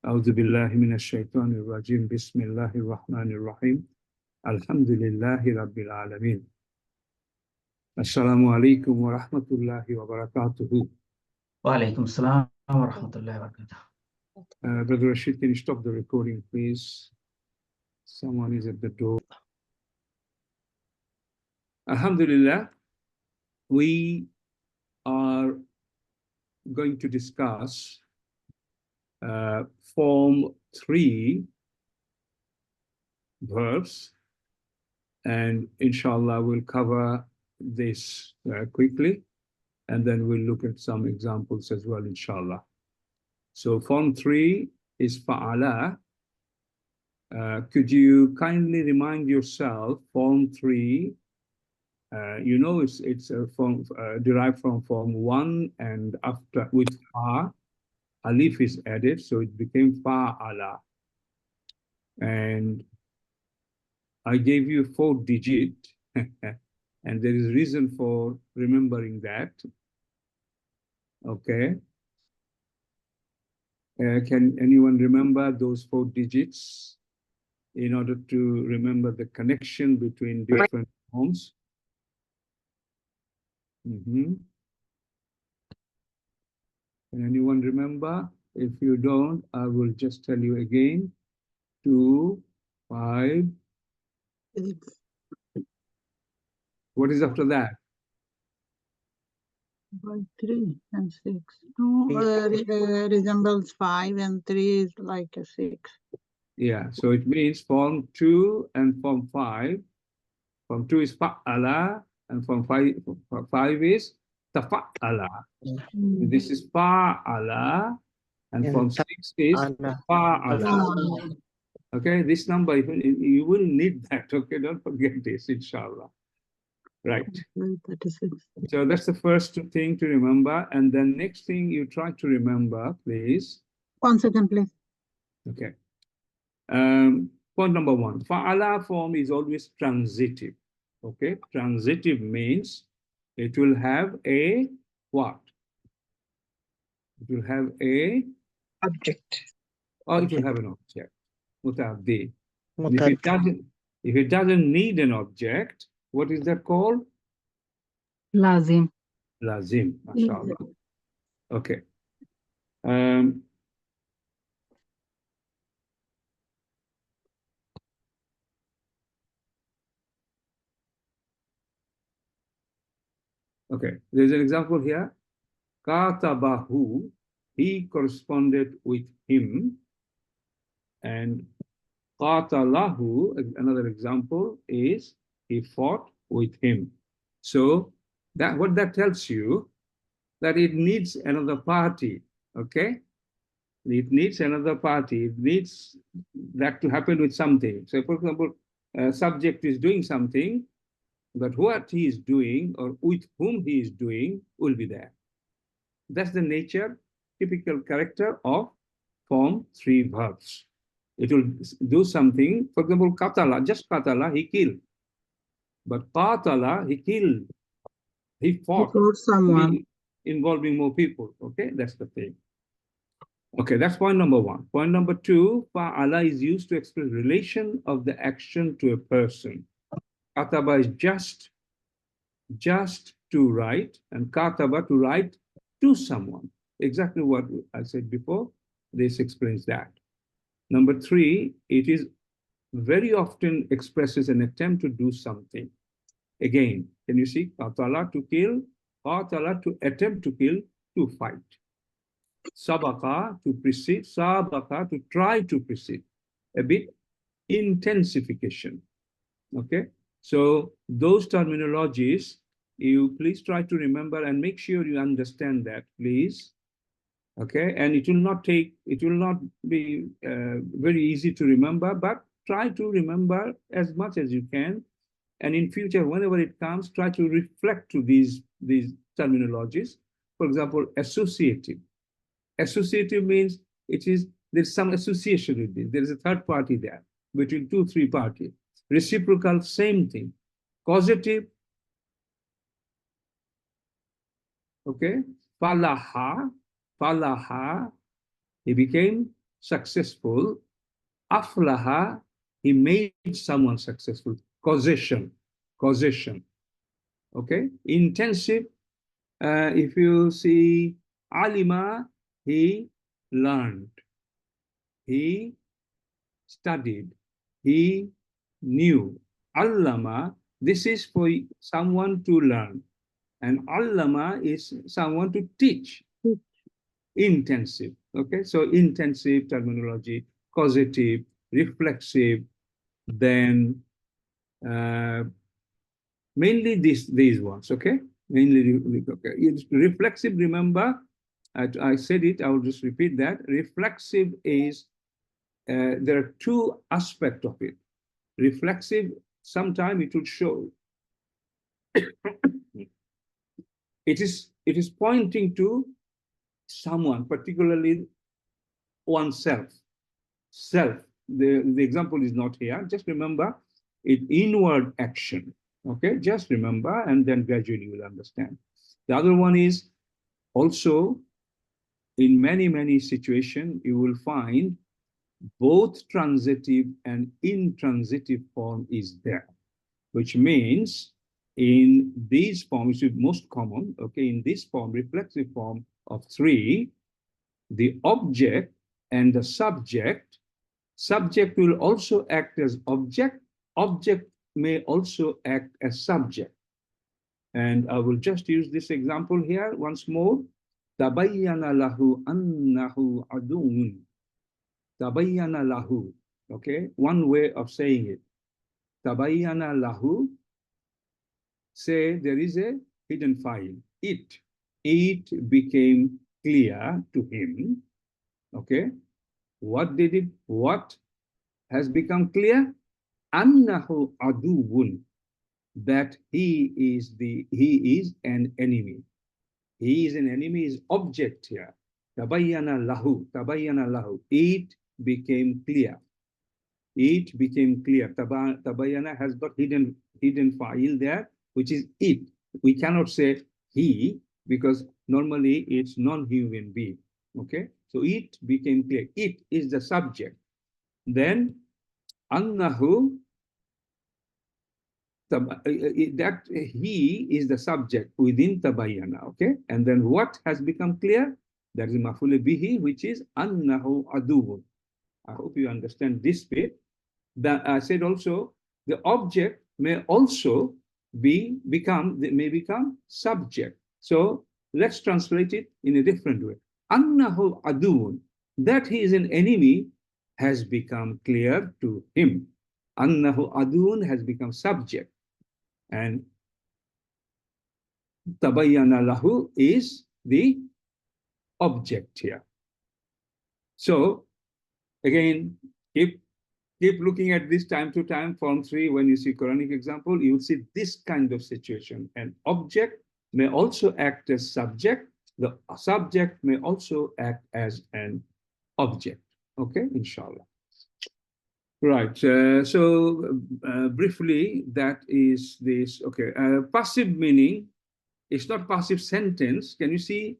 أعوذ بالله من الشيطان الرجيم بسم الله الرحمن الرحيم الحمد لله رب العالمين السلام عليكم ورحمة الله وبركاته. وعليكم السلام ورحمة الله وبركاته. Brother Rashid, can you stop the recording, please? Someone is at the door. Alhamdulillah, we are going to discuss Form 3 verbs, and inshallah we'll cover this quickly, and then we'll look at some examples as well, inshallah. So Form 3 is fa'ala. Could you kindly remind yourself, Form 3, you know it's a form derived from Form 1, and after with fa, alif is added, so it became fa'ala. And I gave you 4 digit, and there is reason for remembering that. Okay. Can anyone remember those 4 digits in order to remember the connection between different forms? Can anyone remember? If you don't, I will just tell you again. 2, 5. What is after that? 3 and 6. 2 resembles 5 and 3 is like a 6. Yeah, so it means Form 2 and Form 5. Form 2 is fa'ala, and Form 5 is tafa'ala. This is fa'ala, and Form 6 is fa'ala. Okay, this number, you will need that. Okay, don't forget this, inshallah. Right. 36. So that's the first thing to remember. And then next thing you try to remember, please. 1 second, please. Okay. Point number 1. Fa'ala form is always transitive. Okay. Transitive means it will have a what? It will have a object. Or it will have an object. Muta'addi. If it doesn't need an object, what is that called? Lazim. Lazim, mashallah. Okay. Okay, there's an example here. Katabahu, he corresponded with him. And qatalahu, another example, is he fought with him. So that what that tells you, that it needs another party. Okay, it needs another party. It needs that to happen with something. So for example, a subject is doing something, but what he is doing or with whom he is doing will be there. That's the nature, typical character of Form 3 verbs. It will do something. For example, qatala, just qatala, he killed. But qatala, he killed. He fought. He fought someone. Involving more people. Okay, that's the thing. Okay, that's point number 1. Point number 2, fa'ala is used to express relation of the action to a person. Kataba is just to write, and kataba to write to someone. Exactly what I said before. This explains that. Number 3, it is very often expresses an attempt to do something. Again, can you see? Qatala to kill, qatala to attempt to kill, to fight. Sabaqa to precede, sabaqa to try to precede. A bit intensification. Okay? So those terminologies, you please try to remember and make sure you understand that, please. Okay, and it will not be very easy to remember, but try to remember as much as you can. And in future, whenever it comes, try to reflect to these terminologies. For example, associative. Associative means there's some association with this. There is a third party there between 2, 3 parties. Reciprocal, same thing. Causative. Okay, falaha, he became successful. Aflaha, he made someone successful. Causation. Okay, intensive. If you see alima, he learned, he studied, he knew. Allama, this is for someone to learn, and allama is someone to teach. Intensive. Okay, so intensive terminology, causative, reflexive, then mainly these ones. Okay, mainly okay. It's reflexive. Remember, I said it. I will just repeat that. Reflexive is there are two aspects of it. Reflexive, sometimes it will show. It is pointing to someone, particularly oneself. Self. The example is not here. Just remember it inward action. Okay, just remember, and then gradually you will understand. The other one is also in many situations you will find both transitive and intransitive form is there, which means in these forms, which is most common, okay, in this form, reflexive form of three, the object and the subject will also act as object, object may also act as subject. And I will just use this example here once more. Tabayyana lahu annahu adun. Tabayyana lahu. Okay, one way of saying it. Tabayyana lahu. Say there is a hidden file. It became clear to him. Okay. What has become clear? Annahu aduun. That he is an enemy. He is an enemy is object here. Tabayyana lahu. It became clear. It became clear. Tabayyana has got hidden file there, which is it. We cannot say he because normally it's non-human being. Okay, so it became clear. It is the subject. Then annahu, that he is the subject within tabayyana. Okay, and then what has become clear? That is maf'ul bihi, which is annahu aduun. I hope you understand this bit. That I said also the object may also become subject. So let's translate it in a different way. Annahu aduun, that he is an enemy, has become clear to him. Annahu aduun has become subject, and tabayyana lahu is the object here. So again, keep looking at this time to time. Form 3, when you see Quranic example, you will see this kind of situation. An object may also act as subject. The subject may also act as an object. Okay, inshallah. Right. So briefly, that is this. Okay. Passive meaning. It's not passive sentence. Can you see?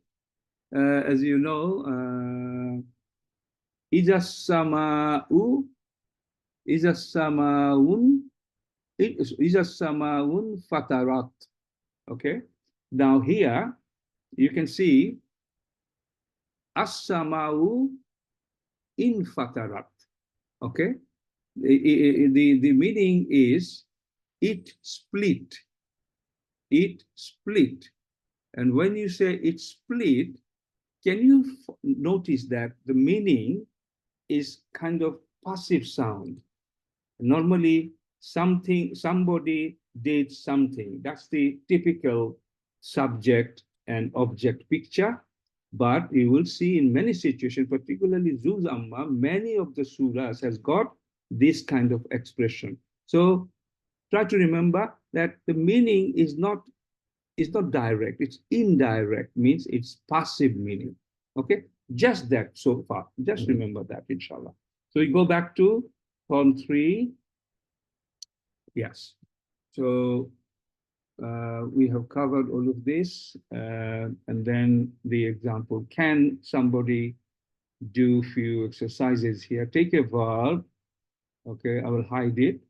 As you know, Iza sama'u, Iza sama'un fatarat. Okay. Now here you can see as-sama'u in fatarat. Okay. The meaning is it split. It split. And when you say it split, can you notice that the meaning is kind of passive sound? Normally, somebody did something. That's the typical subject and object picture. But you will see in many situations, particularly Zuz Amma, many of the surahs has got this kind of expression. So try to remember that the meaning is not direct, it's indirect, means it's passive meaning. Okay, just that so far. Just remember that, inshallah. So we go back to Form 3. Yes. So we have covered all of this, and then the example. Can somebody do few exercises here. Take a verb. Okay, I will hide it.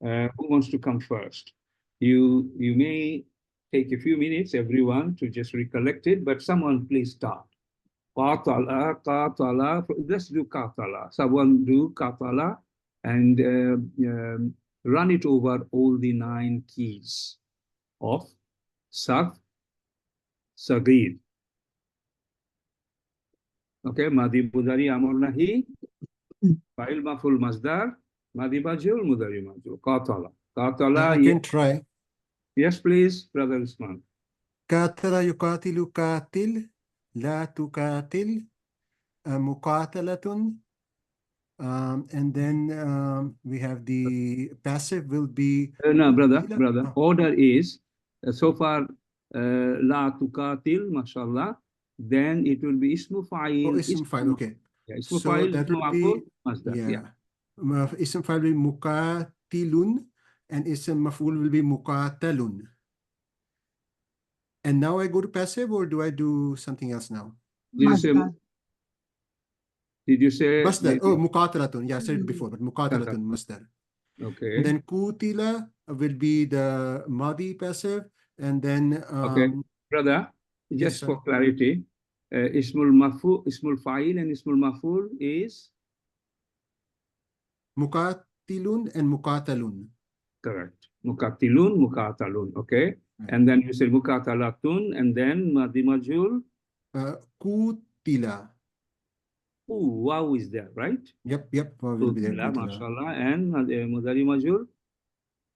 Who wants to come first? You may take a few minutes, everyone, to just recollect it, but someone please start. Qatala, qatala. Let's do qatala. Someone do qatala and run it over all the 9 keys of Saf, Sagir. Okay, Madi Mudari Amar Nahi, Fa'il Maful Masdar, Madi Majul, Mudari Majul. Qatala. Qatala. I can try. Yes, please, Brother Usman. قاتل يقاتل قاتل لا تقاتل مقاتلة. And then we have the passive will be No, brother. Oh. Order is so far La tuqatil, mashallah. Then it will be Ismu Fa'il. Oh, ism file, okay. Yeah, Ismu So Fa'il, that Ismu will be, Maf'ul, Masdar. yeah. Ism file will be muqatilun and ism maf'ul will be muqatalun. And now I go to passive, or do I do something else now? Masdar. Did you say? Masdar. Oh, muqatalatun. Yeah, I said it before, but muqatalatun, masdar. Okay. And then kutila will be the madi passive, and then Okay, brother. Just yes, for clarity, Ismul Fa'il and Ismul Maf'ul is muqatilun and muqatalun. correct. Muqatilun, muqatalun. Okay. Right. And then you say muqatalatun, and then Madi Majul. Kutila. Ooh, wow is there, right? Yep. Will be there. Kutila, Kutila. mashallah. And Mudari Majul.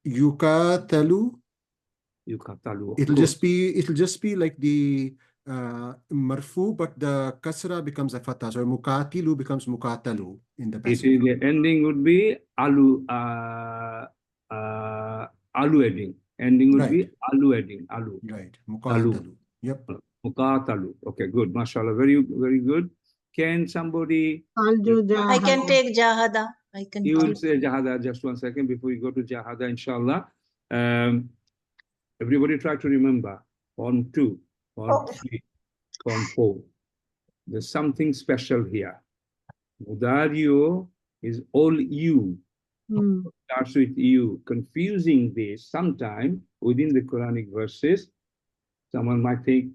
Yukatalu. Yukatalu. It'll just be like the marfu, but the kasra becomes a fatah. So muqatilu becomes muqatalu in the passive. The ending would be alu ending. Ending would be alu ending. Alu. Right. Muqatalu. Yep. Muqatalu. Okay, good. Mashallah. Very, very good. Can somebody? I can take jahada. You will say jahada. Just 1 second before you go to jahada, inshallah. Everybody try to remember Form 2, Form 3, Form 4. There's something special here. Mudario is all you. Starts with you. Confusing this sometime within the Quranic verses. Someone might think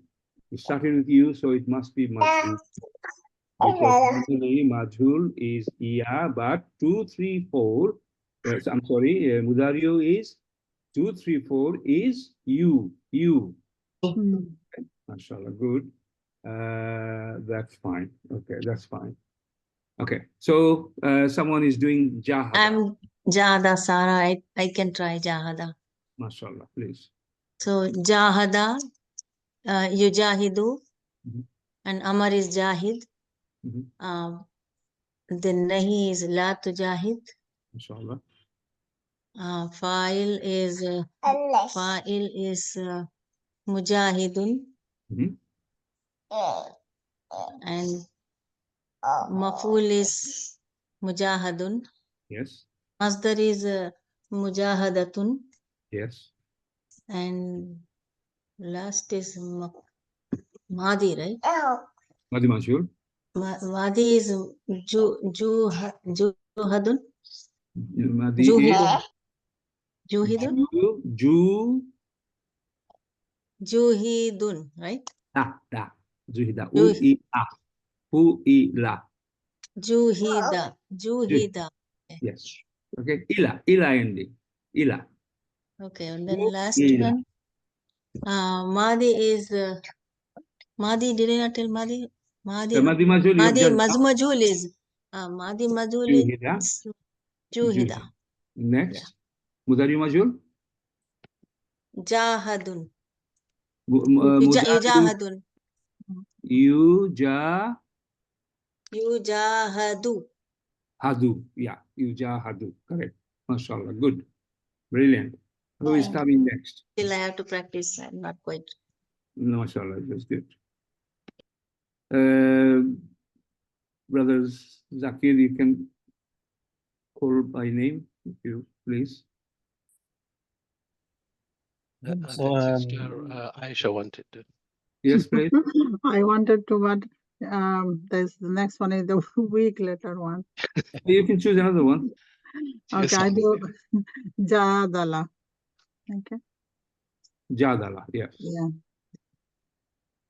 it started with you, so it must be majhul. Because normally majhul is iya, but 2, 3, 4. I'm sorry, Mudario is 2, 3, 4 is you. Okay, mashallah, good. That's fine. Okay, that's fine. Okay, so someone is doing jahada. I'm jahada, Sarah. I can try jahada. Mashallah, please. So jahada, yujahidu, and Amar is jahid. Then nahi is la tujahid. Mashallah. Fa'il is mujahidun. And maf'ul is mujahadun. Yes. Masdar is mujahadatun. Yes. And last is madi, right? Madi Majhul. Madi is juhadun. Madi Juhidun. Juhidun, right? Juhida. U'ila. Juhida. Yes. Okay. Ila ending. Ila. Okay, and then last one. Madi is Madi. Did I not tell Madi? Madi Mazmajul is Madi Mazul is Juhida. Next. Mudari Majhul. Jahadun. Yujahadun. Yujahadu. Hadu. Yeah. Yujahadu. Correct. Mashallah. Good. Brilliant. Who is coming next? Still, I have to practice. I'm not quite. No, mashallah. That's good. Brothers Zakir, you can call by name, if you please. I think Sister Aisha wanted to. Yes, please. I wanted to, but There's the next one is the weak letter one. You can choose another one. Okay, I do Jadala. Okay. Jadala, yes. Yeah.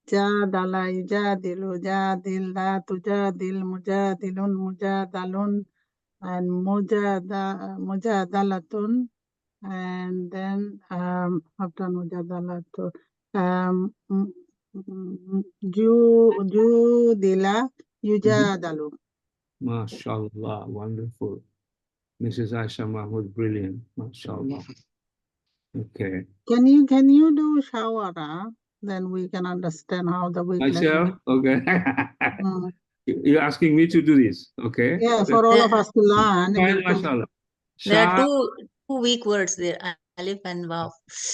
Jadala, Jadilu, Jadil, La Tujadil, Mujadilun, Mujadalun, and Mujadalatun. And then after Mujadalatun, Judila, Yujadalu. MashaAllah, wonderful. Mrs. Aisha Mahmood, brilliant. MashaAllah. Okay. Can you do Shawara? Then we can understand how the weak letter. Myself? Okay. You're asking me to do this, okay? Yeah, for all of us to learn. Fine, MashaAllah. There are two weak words there, alif and waw.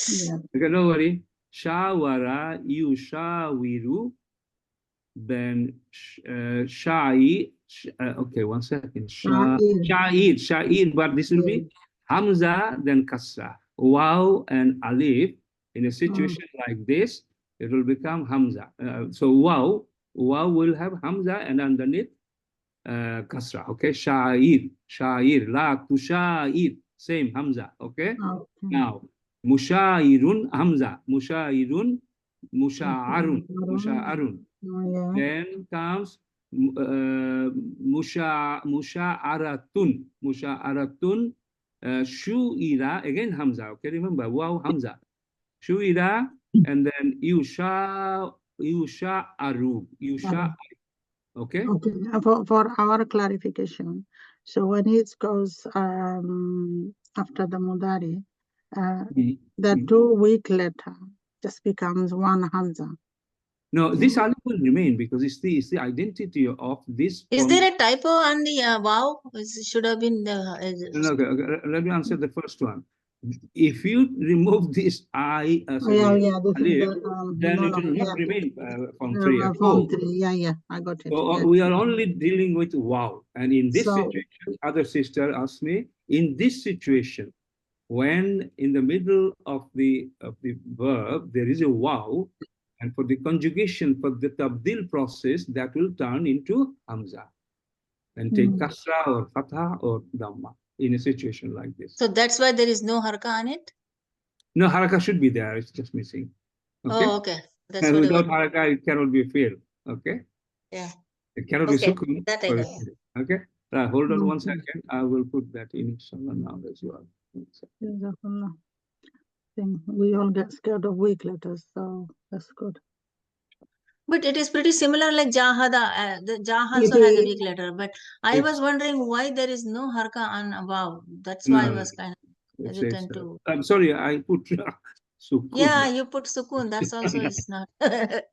Yeah. Okay, don't worry. Shawara, yushawiru, then okay, one second. Sha'id, but this will be Hamza, then Kasra. Waw and Alif, in a situation like this, it will become Hamza. So waw will have Hamza and underneath Kasra. Okay, Sha'ir, la tusha'ir, same Hamza. Okay, now Mushairun, Hamza, Musha'arun. Yeah. Then comes Musha'aratun, Shu'ira, again Hamza, okay, remember, wow, Hamza, Shu'ira, and then Yusha'aru, okay? Okay, for our clarification, so when it goes after the Mudari, the two weak letter just becomes one Hamza. No, this alif will remain because it's the identity of this. Is there a typo on the wow? It should have been the. Okay, let me answer the first one. If you remove this I as alif, then it will not remain Form 3 at all. Form 3, yeah, I got it. So we are only dealing with wow. And in this situation, other sister asked me, in this situation, when in the middle of the verb there is a wow, and for the conjugation, for the tabdil process, that will turn into Hamza and take kasra or fatha or dhamma in a situation like this. So that's why there is no haraka on it? No, haraka should be there. It's just missing. Okay? Oh, okay. That's and what without haraka, it cannot be a fail. Okay? Yeah. It cannot be sukun. That I got. Okay? Hold on one second. I will put that in inshallah now as well. We all get scared of weak letters, so that's good. But it is pretty similar like Jahada. The Jah also has a weak letter. But I was wondering why there is no haraka on wow. That's why I was kind of hesitant to. I'm sorry, I put sukun. Yeah, you put sukun. That's also is not. Okay,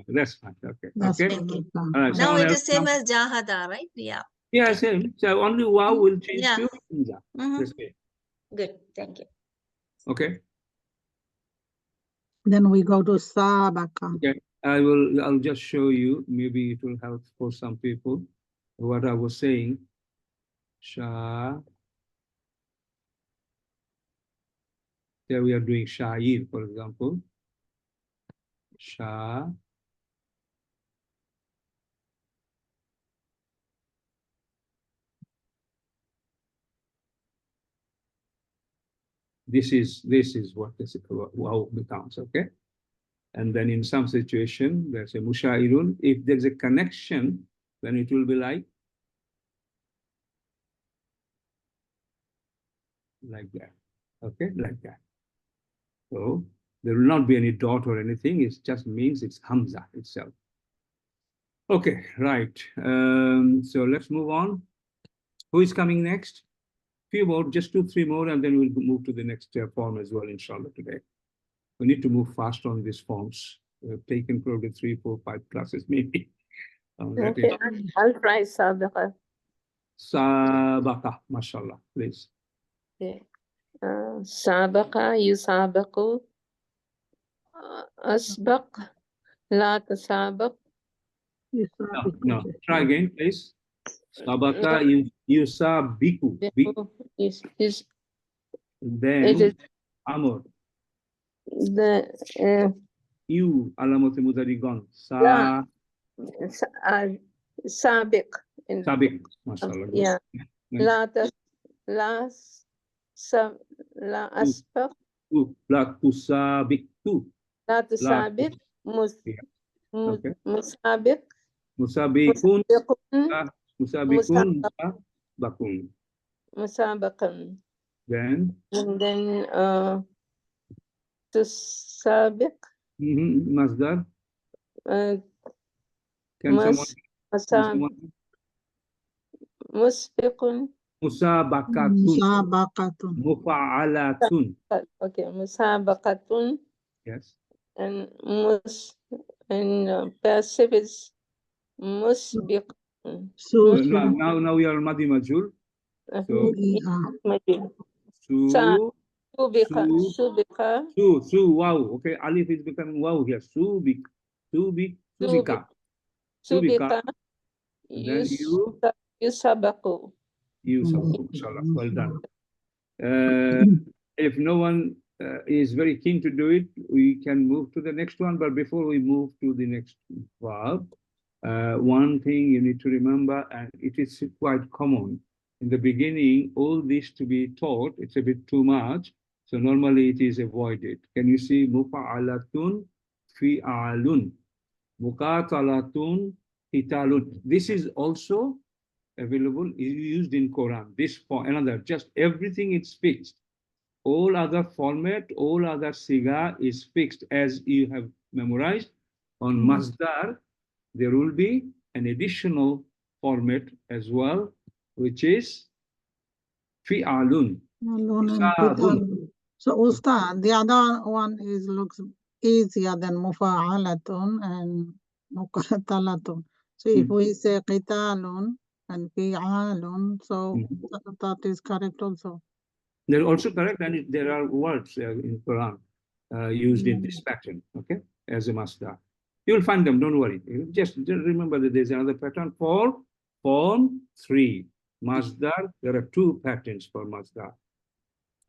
that's fine. Okay. That's okay. good. All right, Now it is same as Jahada, right? Yeah. Yeah, same. So only wow will change to Hamza. Good. Thank you. Okay. Then we go to Sabaka. Okay. I'll just show you. Maybe it will help for some people. What I was saying. Here we are doing Sha'ir, for example. Sha. This is what this wow becomes, okay? And then in some situation, there's a Mushairun. If there's a connection, then it will be like that, okay? Like that. So there will not be any dot or anything. It just means it's Hamza itself. Okay, right. So let's move on. Who is coming next? Few more, just 2-3 more, and then we'll move to the next form as well, inshallah, today. We need to move fast on these forms. We've taken probably 3, 4, 5 classes, maybe. Okay, I'll try Sabaqa. Sabaqa, mashallah, please. Okay. Sabaqa, yusabaqu, asbaq, la tasabaq. No, try again, please. Sabaqa, yusabiku. Is Then, amr. The You, alamati mudarigon. Sabiq. Sabiq, mashallah. Yeah. Nice. La asbaq. La tusabiq. La tusabiq. Okay. Musabiq. Musabiqun. Musabiqun. Musabaqun. Musabaqan. Then. And then tusabiq. Masdar. Can someone? Musbiqun. Musabaqatun. Musabaqatun. Mufa'alatun. Okay, musabaqatun. Yes. And passive is musbiqun. Now we are Madi Majul. So wow. Okay, alif is becoming wow here. Subika. Then Yusabaku. Inshallah. Well done. If no one is very keen to do it, we can move to the next one. But before we move to the next verb, one thing you need to remember, and it is quite common in the beginning, all this to be taught, it's a bit too much. So normally it is avoided. Can you see mufa'alatun, fi'alun, muqatalatun, qitalun? This is also available, used in Quran. This for another, just everything is fixed. All other format, all other siga is fixed as you have memorized. On masdar, there will be an additional format as well, which is fi'alun. So Ustad, the other one looks easier than mufa'alatun and muqatalatun. So if we say qitalun and fi'alun, so that is correct also. They're also correct, and there are words in Quran used in this pattern, okay, as a masdar. You will find them, don't worry. Just remember that there's another pattern for Form 3. Masdar, there are 2 patterns for masdar.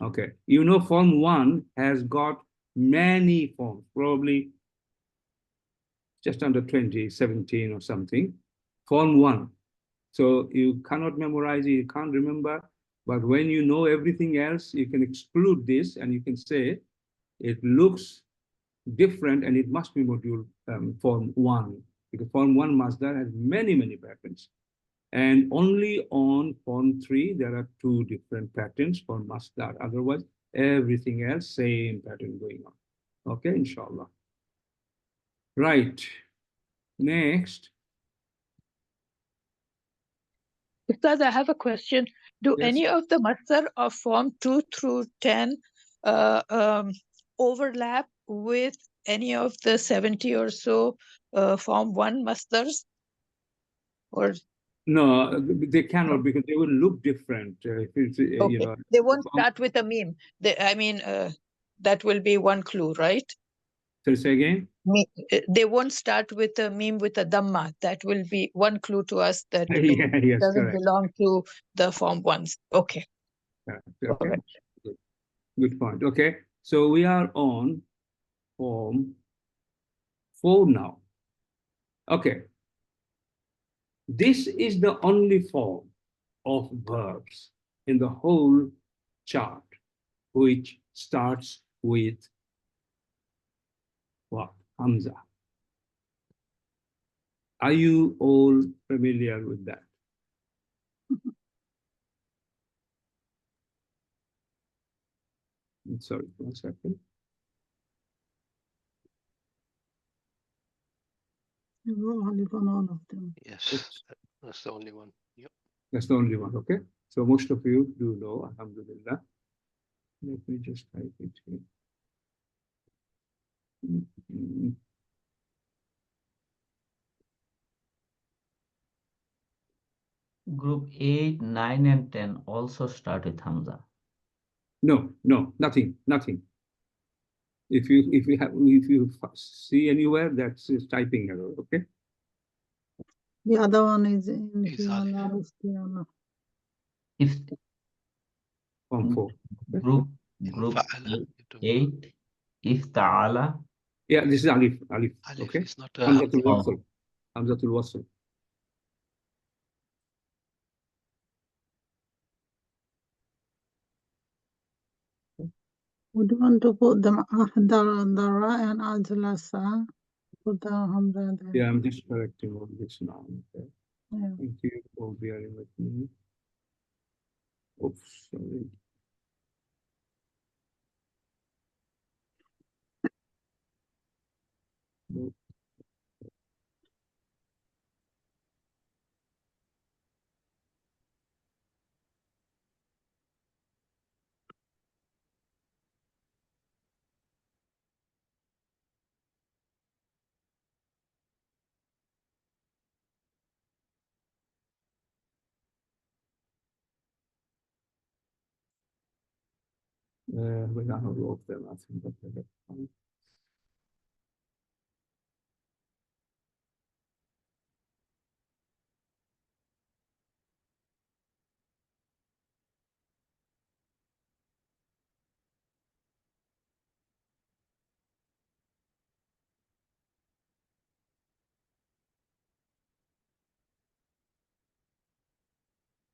Okay, you know Form 1 has got many forms, probably just under 20, 17 or something. Form 1. So you cannot memorize it, you can't remember. But when you know everything else, you can exclude this and you can say it looks different and it must be module Form 1. Because Form 1 masdar has many, many patterns. And only on Form 3, there are 2 different patterns for masdar. Otherwise, everything else, same pattern going on. Okay, inshallah. Right. Next. Ustaz, I have a question. Do any of the masdar of Form 2 through 10 overlap with any of the 70 or so Form 1 masdars? Or no, they cannot, because they will look different. You know, they won't start with a meme. That will be one clue, right? So say again? They won't start with a meme with a dhamma. That will be one clue to us that it doesn't belong to the Form 1s. Okay. Okay. Good point. Okay. So we are on Form 4 now. Okay. This is the only form of verbs in the whole chart which starts with what? Hamza. Are you all familiar with that? Sorry, 1 second. Yes, that's the only one. Yep. That's the only one, okay? So most of you do know, alhamdulillah. Let me just type it here. Group 8, 9, and 10 also start with Hamza. No, nothing. If you see anywhere, that's typing error, okay? The other one is If Form 4. Group 8, if ta'ala. Yeah, this is alif. Okay. It's not a Hamzatul Wasl. Would you want to put them Ahdara and Ajlasa? Put the Hamza there. Yeah, I'm just correcting all this now. Okay. Yeah. Thank you for bearing with me. Oops, sorry. No. We got all of them, I think, but that's fine.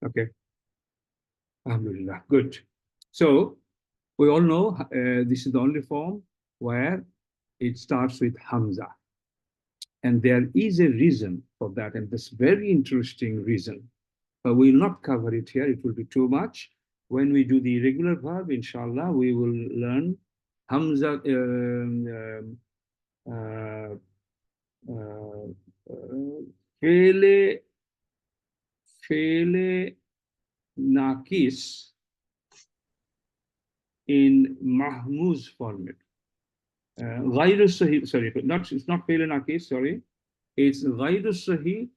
Okay. Alhamdulillah. Good. So we all know this is the only form where it starts with Hamza. And there is a reason for that, and this very interesting reason. But we will not cover it here, it will be too much. When we do the irregular verb, inshallah, we will learn Hamza, Fele Nakis in Mahmuz format. غير الصحيح, sorry, it's not Fele Nakis, sorry. It's غير الصحيح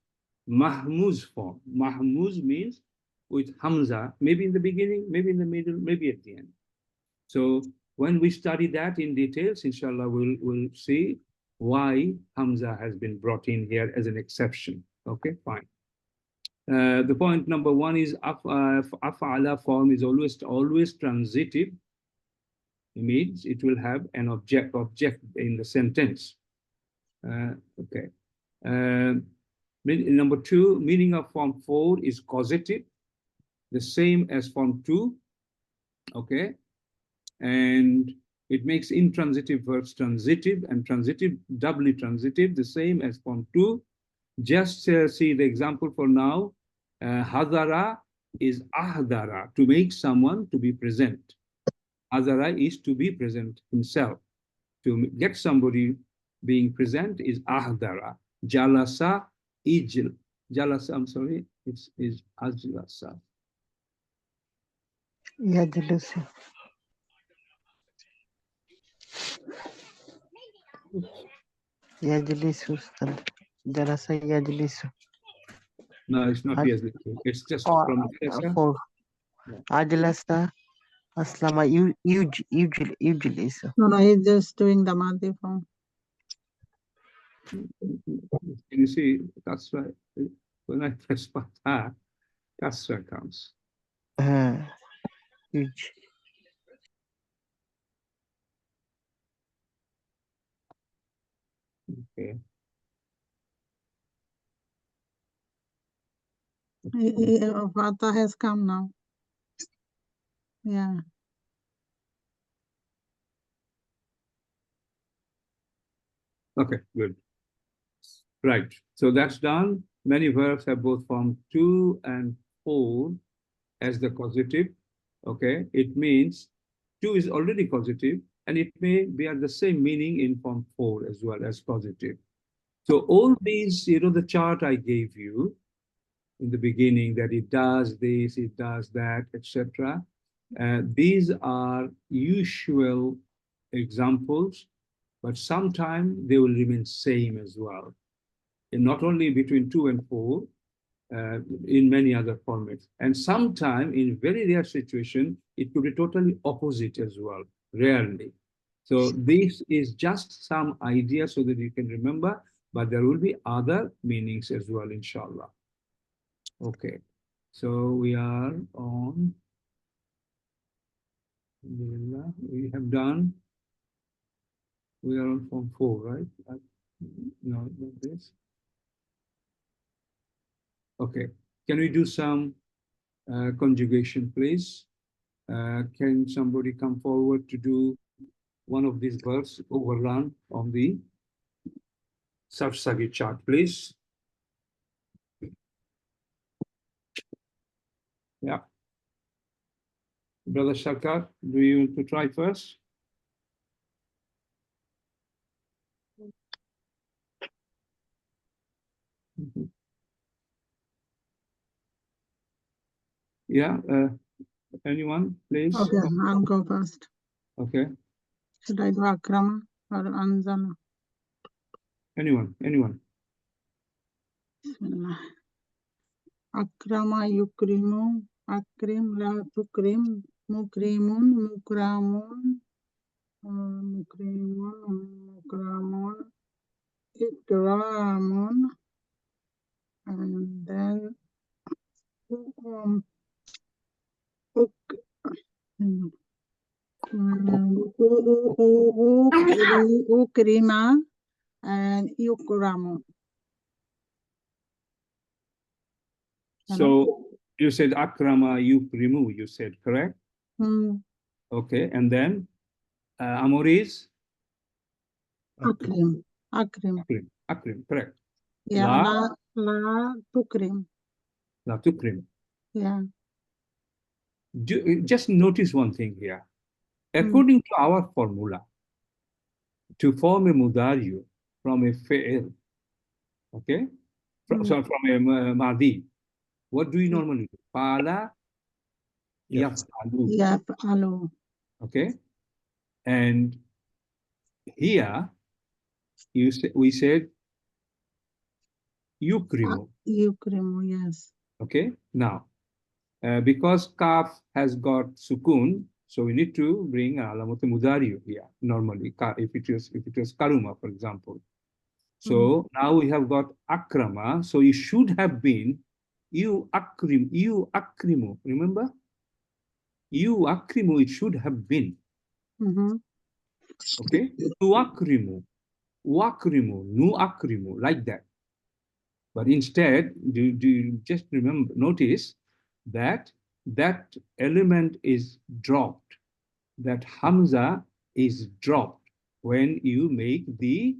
Mahmuz form. Mahmuz means with Hamza, maybe in the beginning, maybe in the middle, maybe at the end. So when we study that in details, inshallah, we'll see why Hamza has been brought in here as an exception. Okay, fine. The point number one is af'ala form is always transitive. It means it will have an object in the sentence. Okay. Number two, meaning of form 4 is causative, the same as form 2. Okay. And it makes intransitive verbs transitive, and transitive doubly transitive, the same as form 2. Just see the example for now. Hadara is ahdara, to make someone to be present. Hadara is to be present himself. To get somebody being present is ahdara. Jalasa, jalasa, I'm sorry, it's ajlasa. Yajlisu. Yajlisu. Jalasa yajlisu. No, it's not yajlisu. It's just from for Ajlasa Aslama yujlisu. No, he's just doing the Madi form. You see, that's right. When I press Fatha, Kasra comes. Huge. Okay. Fatha has come now. Yeah. Okay, good. Right. So that's done. Many verbs have both form 2 and 4 as the causative. Okay. It means 2 is already causative, and it may bear the same meaning in form 4 as well as causative. So all these, the chart I gave you in the beginning, that it does this, it does that, etc. These are usual examples, but sometimes they will remain same as well. And not only between 2 and 4, in many other formats. And sometimes, in very rare situation, it could be totally opposite as well, rarely. So this is just some idea so that you can remember, but there will be other meanings as well, inshallah. Okay, so we are on, we have done, we are on form 4, right? No, not this. Okay. Can we do some conjugation, please? Can somebody come forward to do one of these verbs overrun on the Safsagi chart, please? Yeah. Brother Shakar, do you want to try first? Yeah, anyone, please? Okay, I'll go first. Okay. Should I do Akrama or Anzana? Anyone? Bismillah. Akrama yukrimu, akrim la tukrim, mukrimun, mukramun, mukramun, ikramun, and then ukrima and yukramu. So you said akrama yukrimu, you said, correct? Okay, and then Amoris? Akrim, correct. yeah, la tukrim. La tukrim. Yeah. Just notice one thing here. According to our formula, to form a mudariyu from a fi'il, okay? From a madi, what do we normally do? Fa'ala yaf'alu. Yaf'alu. Okay? And here, we said yukrimu. Yukrimu, yes. Okay? Now, because kaf has got sukun, so we need to bring alamat mudariyu here normally, if it was karuma, for example. So now we have got akrama, so it should have been you akrimu, remember? You akrimu, it should have been. Okay? Tu akrimu, wakrimu, nu akrimu, like that. But instead, do you just remember, notice that that element is dropped. That hamza is dropped when you make the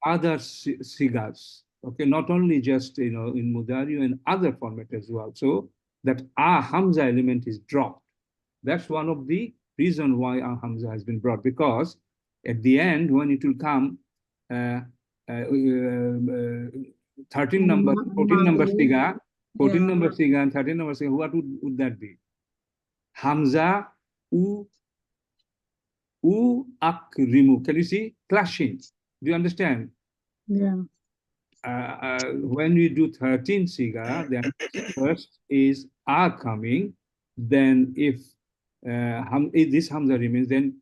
other sigas. Okay, not only just in mudari and other format as well. So that hamza element is dropped. That's one of the reasons why hamza has been brought, because at the end when it will come 13 number, 14 number siga, 14 number siga and 13 number siga, what would that be? Hamza akrimu. Can you see? Clashing. Do you understand? Yeah. When we do 13 siga, then first is coming. Then if this hamza remains, then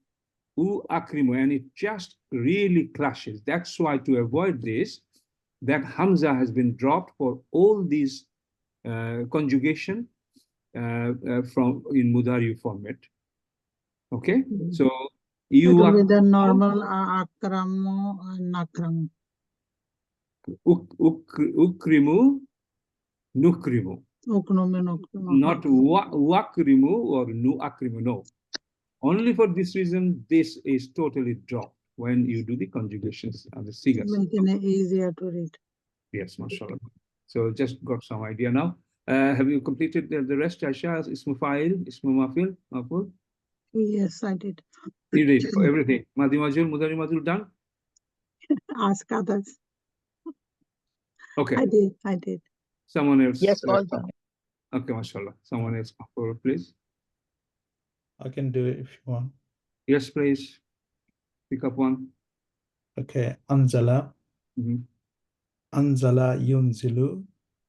akrimu, and it just really clashes. That's why, to avoid this, that hamza has been dropped for all these conjugation from in mudari format. Okay, so you are with the normal akramu and nakramu. Ukrimu, nukrimu. Not wakrimu or nu akrimu. No. Only for this reason, this is totally dropped when you do the conjugations and the sigas. Making it easier to read. Yes, mashallah. So just got some idea now. Have you completed the rest, Aisha? Ismu fa'il, ismu mafil, maful? Yes, I did. You did everything. Madi majul, mudari majul done? Ask others. Okay. I did. Someone else? Yes, all done. Okay, mashallah. Someone else come forward, please. I can do it if you want. Yes, please. Pick up one. Okay. Anzala. Anzala yunzilu.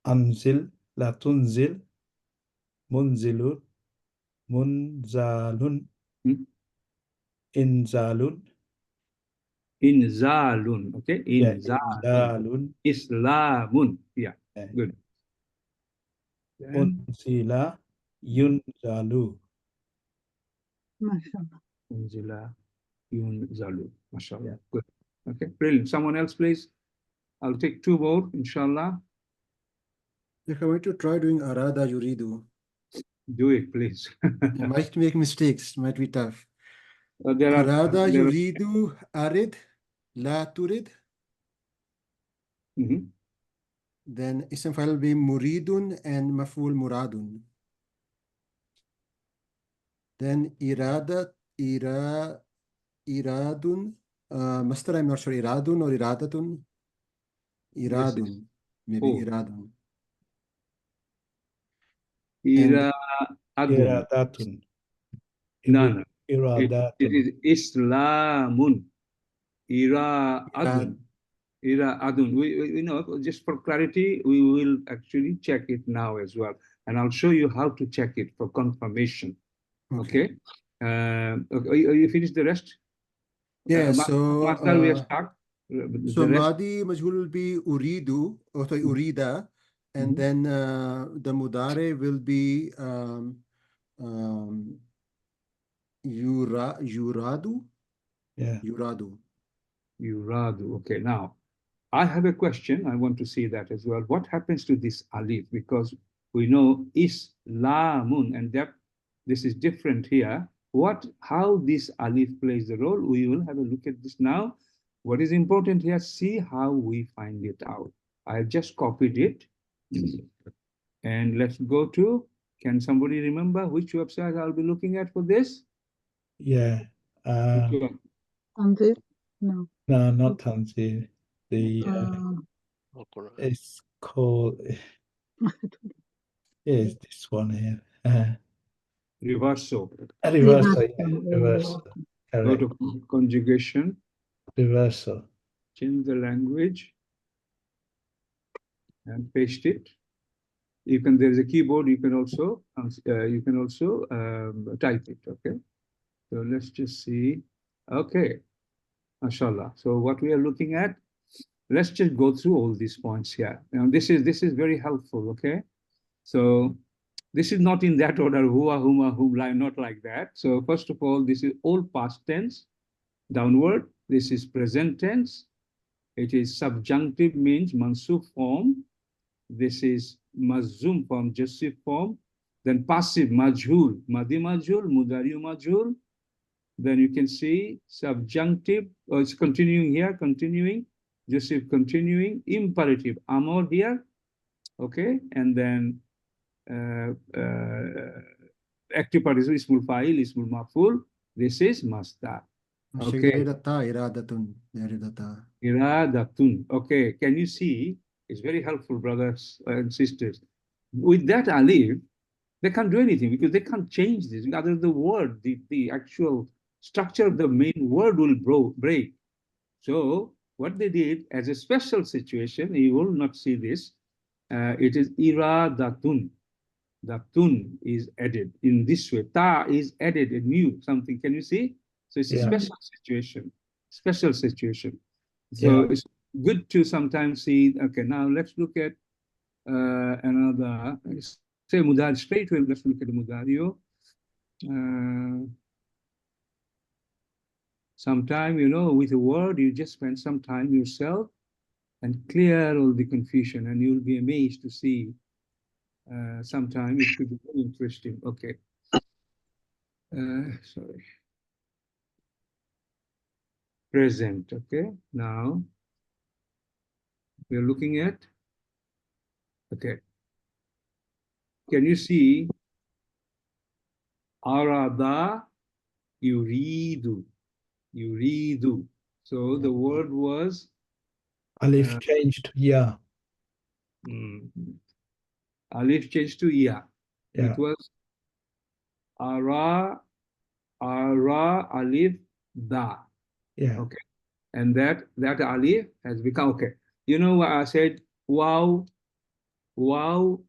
Anzil la tunzil. Munzilun. Munzalun. Inzalun. Inzalun. Okay. Inzalun. Islamun. Yeah. Good. Unzila yunzalu. Mashallah. Unzila yunzalu. Mashallah. Good. Okay. Brilliant. Someone else, please. I'll take two more, inshallah. If I want to try doing arada yuridu, Do it, please. I might make mistakes, might be tough. There Arada are yuridu arid, la turid. Then ism file will be muridun and maf'ul muradun. Then iradun, master, I'm not sure, iradun or iradatun. Iradun, maybe iradun. Iradatun. No. Iradatun. It is Islamun. Ira'adun. Ira'adun. We know, just for clarity, we will actually check it now as well. And I'll show you how to check it for confirmation. Okay. You finished the rest? Yeah, so Master, we are stuck. So Madi Majhul will be Uridu, or sorry, Urida, and then the Mudare will be Yuradu. Yeah. Yuradu. Yuradu. Okay, now I have a question. I want to see that as well. What happens to this alif? Because we know Islamun, and that this is different here. How this alif plays the role? We will have a look at this now. What is important here? See how we find it out. I have just copied it, and let's go to. Can somebody remember which website I'll be looking at for this? Yeah. Tanzir? No. No, not Tanzir. It's called. Is this one here? Reverso. Reverso. Yeah. Reverso. Go to conjugation. Reverso. Change the language and paste it. You can. There's a keyboard. You can also type it. Okay. So let's just see. Okay. Mashallah. So what we are looking at. Let's just go through all these points here. Now this is very helpful. Okay. So this is not in that order. Huwa, huma, humla. Not like that. So first of all, this is all past tense. Downward. This is present tense. It is subjunctive, means mansub form. This is mazum form, Joseph form. Then passive, majhul, madi majhul, mudari majhul. Then you can see subjunctive, it's continuing here, continuing, Joseph continuing, imperative, amor here, okay, and then active participle, ismul fa'il, ismul maf'ul. This is masdar. Okay. Iradatun. Okay, can you see? It's very helpful, brothers and sisters. With that alif, they can't do anything because they can't change this. Other the word, the actual structure of the main word will break. So what they did as a special situation, you will not see this. It is iradatun. The tun is added in this way. Ta is added, a new something. Can you see? So it's a special situation. Special situation. So it's good to sometimes see. Okay, now let's look at another. Say mudari straight away. Let's look at the mudario. Sometime, with a word, you just spend some time yourself and clear all the confusion, and you'll be amazed to see. Sometime it could be very interesting. Okay. Sorry. Present. Okay. Now we're looking at. Okay. Can you see? Arada yuridu. Yuridu. So the word was. Alif changed to ya. Alif changed to ya. Yeah. It was ara alif da. Yeah. Okay. And that alif has become okay. You know what I said? Wow will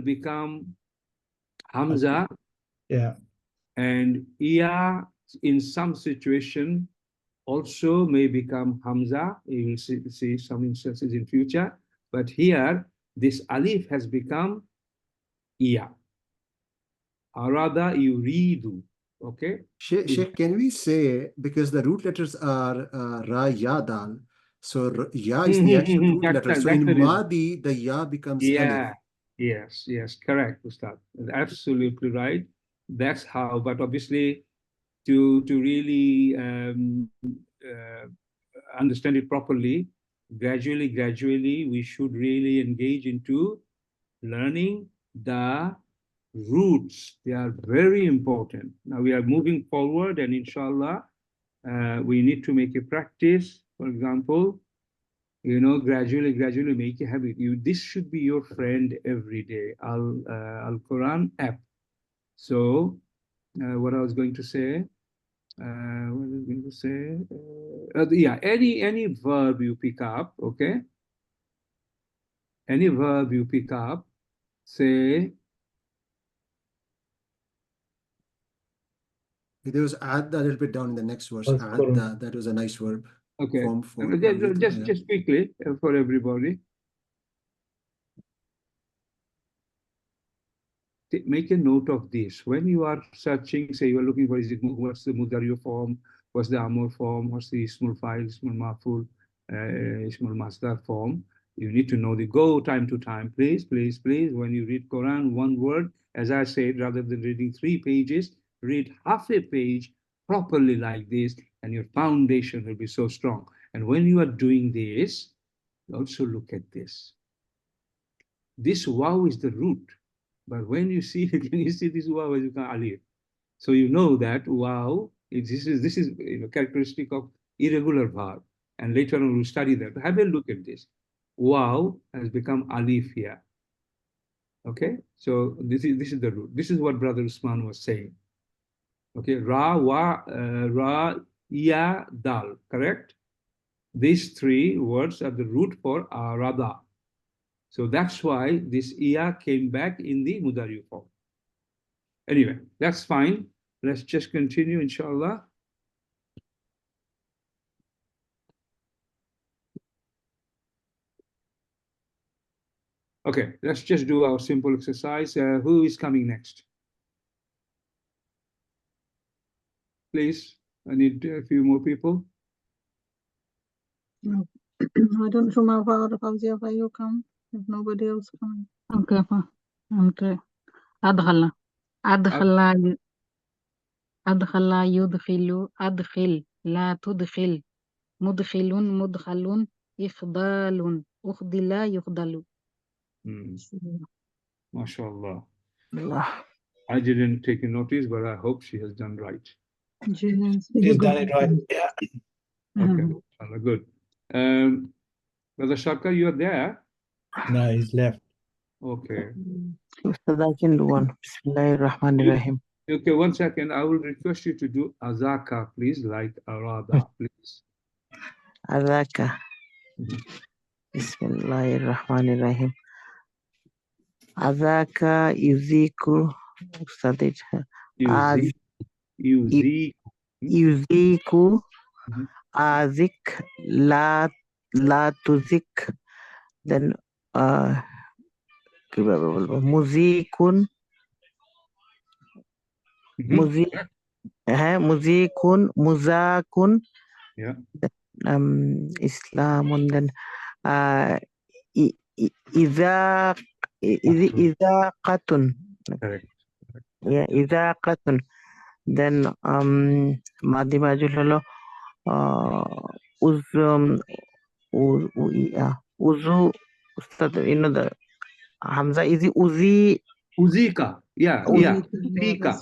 become hamza. Yeah. And ya in some situation also may become hamza. You will see some instances in future. But here, this alif has become ya. Arada yuridu. Okay. Sheikh, can we say, because the root letters are ra, ya, dal, so ya is the actual root letter. So in Madi, the ya becomes alif. Yes, yes, correct, Ustad. Absolutely right. That's how, but obviously to really understand it properly, gradually, we should really engage into learning the roots. They are very important. Now we are moving forward, and inshallah, we need to make a practice. For example, gradually make a habit. This should be your friend every day. Al-Quran app. So, what I was going to say. What was I going to say? Yeah, any verb you pick up, okay? Any verb you pick up, say. There was add a little bit down in the next verse. Add, that was a nice verb. Okay. Form for just quickly for everybody. Make a note of this. When you are searching, say you are looking for what's the Mudariyo form, what's the Amor form, what's the Ismul Fa'il, Ismul Maf'ul, Ismul Masdar form. You need to know go time to time. Please, when you read Quran, one word, as I said, rather than reading 3 pages, read half a page properly like this, and your foundation will be so strong. And when you are doing this, also look at this. This wow is the root. But when you see this wow, you can alif. So you know that wow, this is characteristic of irregular verb. And later on we'll study that. Have a look at this. Wow has become alif here. Okay, so this is the root. This is what Brother Usman was saying. Okay, ra, ya, dal, correct? These 3 words are the root for arada. So that's why this iya came back in the Mudariyo form. Anyway, that's fine. Let's just continue, inshallah. Okay, let's just do our simple exercise. Who is coming next? Please, I need a few more people. No. I don't remember Fawzia, why you come if nobody else coming. Okay. أدخل يدخل أدخل لا تدخل مدخل مدخل إخضال أخضل يخضل. MashaAllah. I didn't take a notice, but I hope she has done right. She's done it right. Yeah. Okay, good. Brother Shaka, you are there? No, he's left. Okay. I can do one. Bismillahirrahmanirrahim. Okay, 1 second. I will request you to do azaka, please, like arada, please. Azaka. Bismillahirrahmanirrahim. Azaka yuziku. Yuziku. Azik la tuzik. Then muzikun. Muzikun, muzakun. Yeah. Islamun, then izaqatun. Correct. Yeah, izaqatun. Then Madi Majulalo Uzu, the Hamza is Uzi. Uzika. Yeah. Uzika,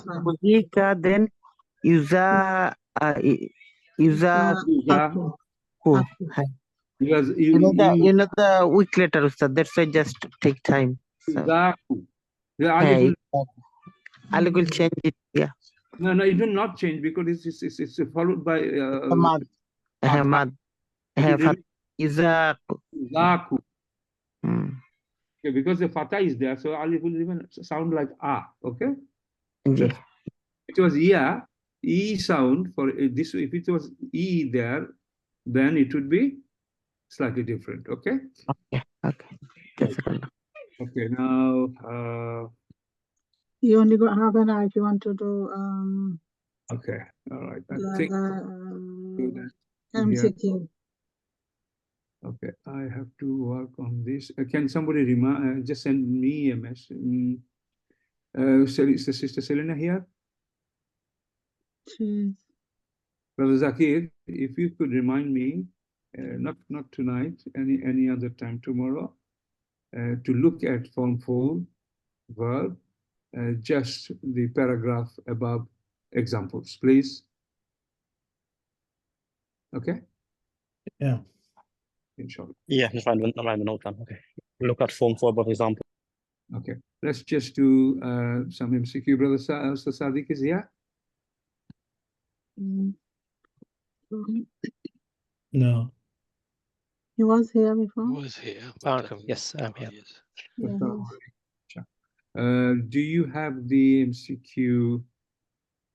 then Uza. You know the week letter, Ustad. That's why just take time. So. I will change it. Yeah. No, it will not change because it's followed by Mad. Zaku. Okay, because the fatah is there, so alif will even sound like ah. Okay. Yeah. It was e sound for this. If it was e there, then it would be slightly different. Okay. Okay. Okay. Now. You only got half an hour if you want to do. Okay. All right. I think MCQ. Okay, I have to work on this. Can somebody remind? Just send me a message. Is the Sister Selena here? Brother Zakir, if you could remind me, not tonight, any other time tomorrow, to look at Form 4 verb, just the paragraph above examples, please. Okay? Yeah. Inshallah. Yeah, I'm trying to note down. Okay. Look at Form 4 above example. Okay. Let's just do some MCQ. Brother Sadiq is here? No. He was here before? Was here. Yes, I'm here. Do you have the MCQ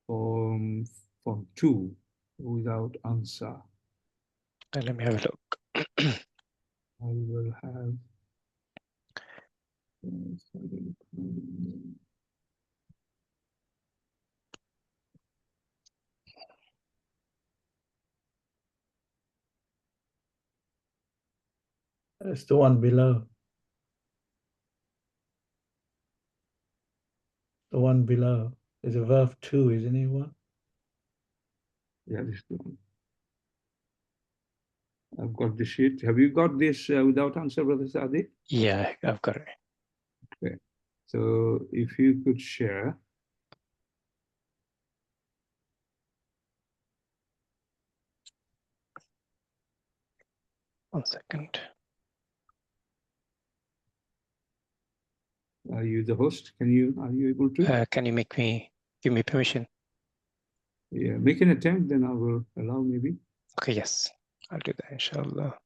Form 2 without answer? Let me have a look. I will have. It's the one below. The one below. There's a verb 2, isn't it? One? Yeah, this is the one. I've got the sheet. Have you got this without answer, Brother Sadiq? Yeah, I've got it. Okay. So if you could share. One second. Are you the host? Are you able to? Can you give me permission? Yeah, make an attempt, then I will allow maybe. Okay, yes. I'll do that, inshallah.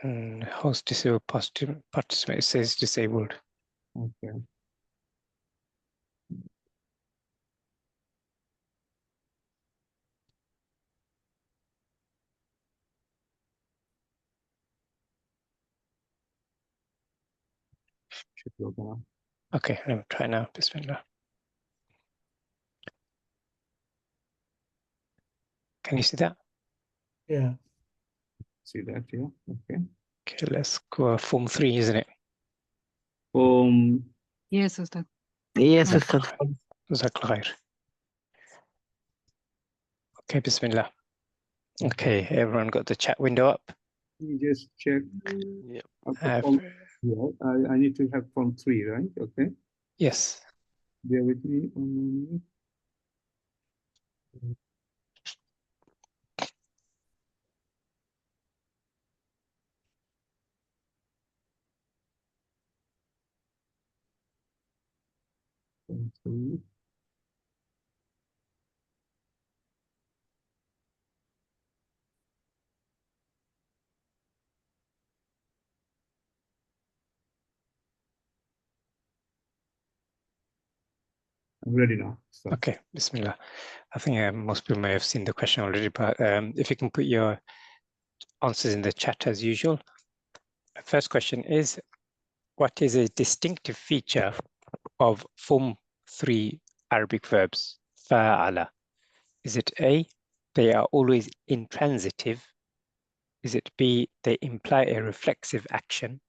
And host disabled participant, it says disabled. Okay. Okay, let me try now. Bismillah. Can you see that? Yeah. See that, yeah. Okay. Okay, let's go Form 3, isn't it? Form. Yes, Ustad. Yes, Ustad. Jazakallah khair. Okay, Bismillah. Okay, everyone got the chat window up? Let me just check. Yep. I need to have Form 3, right? Okay. Yes. Bear with me 1 minute. Form 3. I'm ready now. So. Okay, Bismillah. I think most people may have seen the question already, but if you can put your answers in the chat as usual. The first question is, what is a distinctive feature of Form 3 Arabic verbs? Fa'ala. Is it A, they are always intransitive? Is it B, they imply a reflexive action?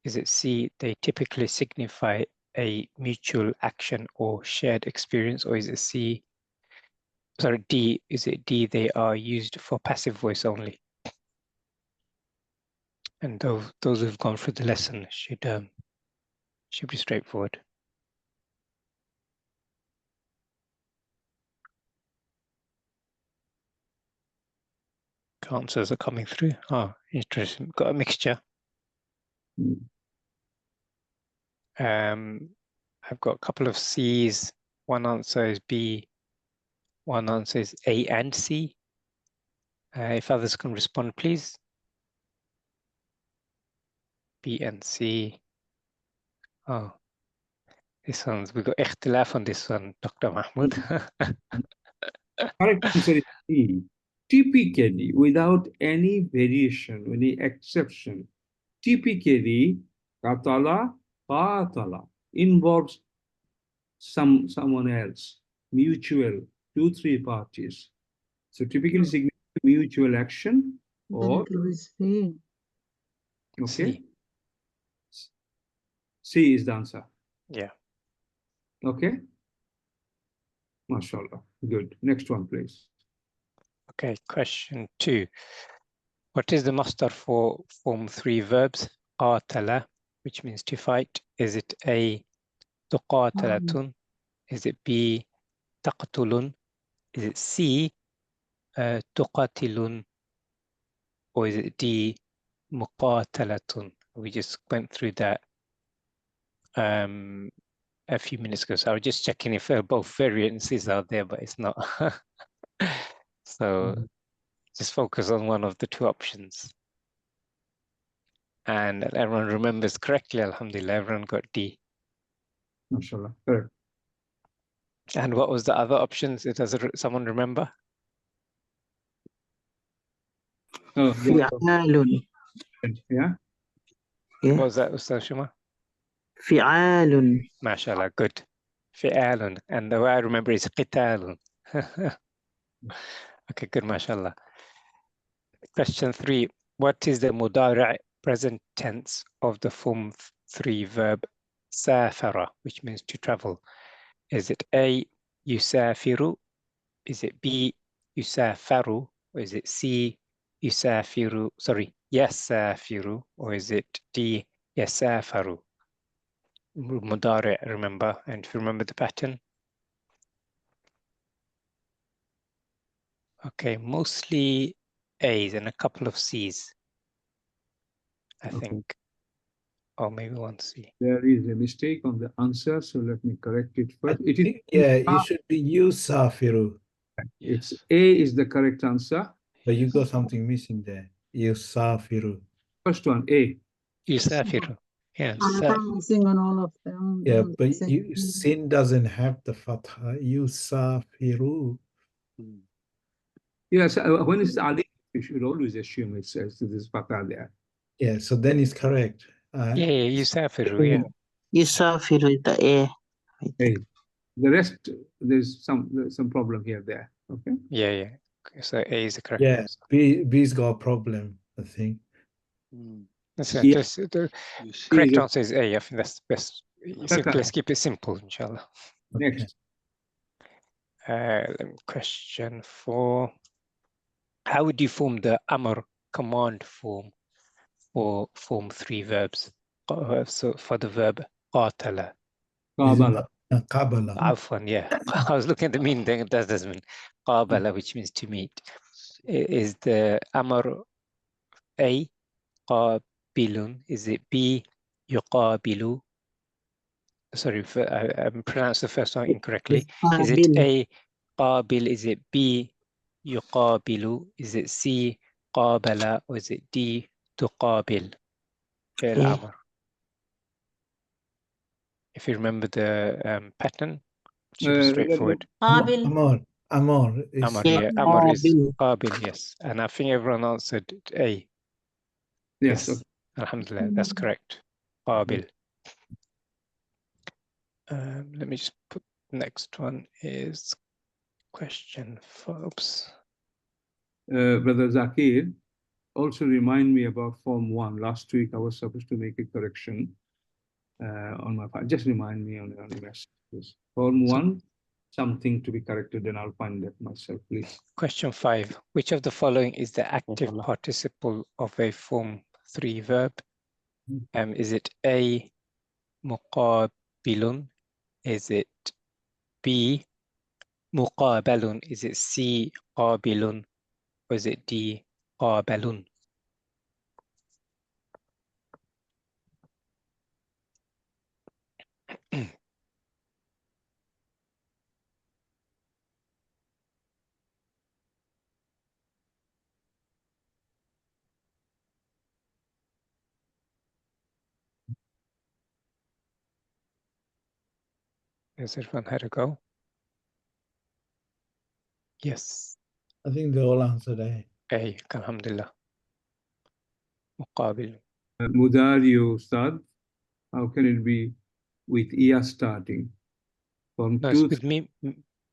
Is it C, they typically signify a mutual action or shared experience? Or is it D, is it D, they are used for passive voice only? And those who've gone through the lesson should be straightforward. Answers are coming through. Oh, interesting. Got a mixture. I've got a couple of C's. One answer is B. One answer is A and C. If others can respond, please. B and C. Oh, this one's, we got ikhtilaf on this one, Dr. Mahmoud. Correct answer is B. Typically, without any variation, any exception, typically, qatala involves someone else, mutual, 2-3 parties. So typically signifies mutual action Then or it will be C. okay. C is the answer. Yeah. Okay. MashaAllah. Good. Next one, please. Okay, question 2. What is the masdar for form 3 verbs? Qatala, which means to fight. Is it A, tuqatalatun? Is it B, taqtulun? Is it C, tuqatilun? Or is it D, muqatalatun? We just went through that a few minutes ago. So I was just checking if both variances are there, but it's not. So just focus on one of the two options. And everyone remembers correctly, alhamdulillah, everyone got D. MashaAllah. Correct. And what was the other options? Does someone remember? Oh, فعال. yeah. What was that, Ustaz Shuma? فعال. MashaAllah, good. Fi'alun. And the way I remember is qitalun. Okay, good, MashaAllah. Question 3. What is the mudari' present tense of the form 3 verb safara, which means to travel? Is it A, yusafiru? Is it B, yusafaru? Or is it C, yusafiru? Sorry, yasafiru? Or is it D, yasafaru? Mudari', remember? And if you remember the pattern. Okay, mostly A's and a couple of C's, I think. Or maybe one C. There is a mistake on the answer, so let me correct it first. It is Yeah, it should be Yusafiru. It's A is the correct answer. But you got something missing there. Yusafiru. First one, A. Yusafiru. Yeah. I'm missing on all of them. Yeah, but sin doesn't have the fatha. Yusafiru. Yes, when it's Ali, you should always assume it says this fatha there. Yeah, so then it's correct. Yeah, Yusafiru, yeah. Yusafiru is the A. A. The rest, there's some problem here there. Okay. Yeah, yeah. Okay, so A is the correct Yeah, answer. B's got a problem, I think. That's Yeah. the correct answer is A. I think that's the best. Let's keep it simple, inshallah. Next. Question 4. How would you form the amr command form for form 3 verbs? So for the verb qatala. Qabala. Qabala. Afwan, yeah. I was looking at the meaning, that doesn't mean qabala, which means to meet. Is the amr A, qabilun? Is it B, yuqabilu? Sorry, I pronounced the first one incorrectly. Is it A, qabil? Is it B, yuqabilu? Is it C, qabala? Or is it D, tuqabil? Fi'l amr. If you remember the pattern, it should be straightforward. Qabil. Amr is Amr, yeah. Amr is qabil, yes. And I think everyone answered A. Yes. Alhamdulillah, that's correct. Qabil. Let me just put the next one is question 4. Oops. Brother Zakir, also remind me about Form 1. Last week, I was supposed to make a correction on my part. Just remind me on the messages. Form 1, something to be corrected, and I'll find that myself, please. Question 5. Which of the following is the active participle of a Form 3 verb? Is it A, muqabilun? Is it B, muqabalun? Is it C, qabilun? Or is it D, qabalun? Has everyone had a go? Yes. I think they all answered A. A, alhamdulillah. Muqabil. Mudari, Ustad, how can it be with Iya starting? Form No, 2. it's with me.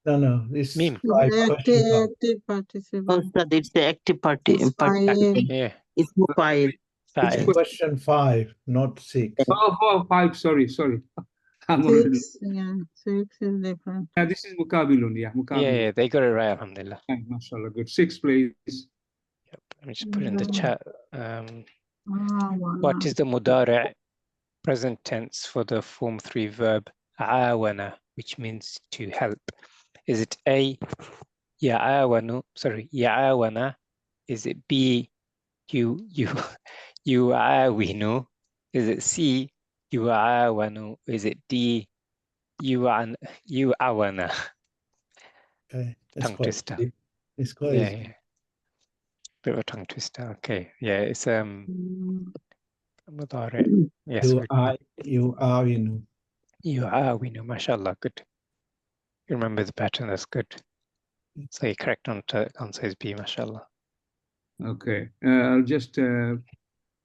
No, this Meme. Active participant. Ustad, it's the active participant. Yeah. It's mufa'il. It's Fa'il. question 5, not 6. Oh, 5, sorry. I'm 6, yeah, 6 is different. Yeah, this is mukabilun, yeah, mukabilun. Yeah, they got it right, alhamdulillah. Mashallah, good. 6, please. Yep. Let me just put it in the chat. One. What is the mudari' present tense for the form 3 verb awana, which means to help? Is it A, ya'awanu, sorry, ya'awana? Is it B, yu'awinu? Is it C, yu'awanu? Is it D, yu'awana? Okay, Tongue twister. It's quite Yeah, easy. yeah. Bit of a tongue twister. Okay, yeah, it's mudari'. Yes, Yu'awinu. yu'awinu, mashallah, good. You remember the pattern, that's good. So your correct answer is B, mashallah. Okay, I'll just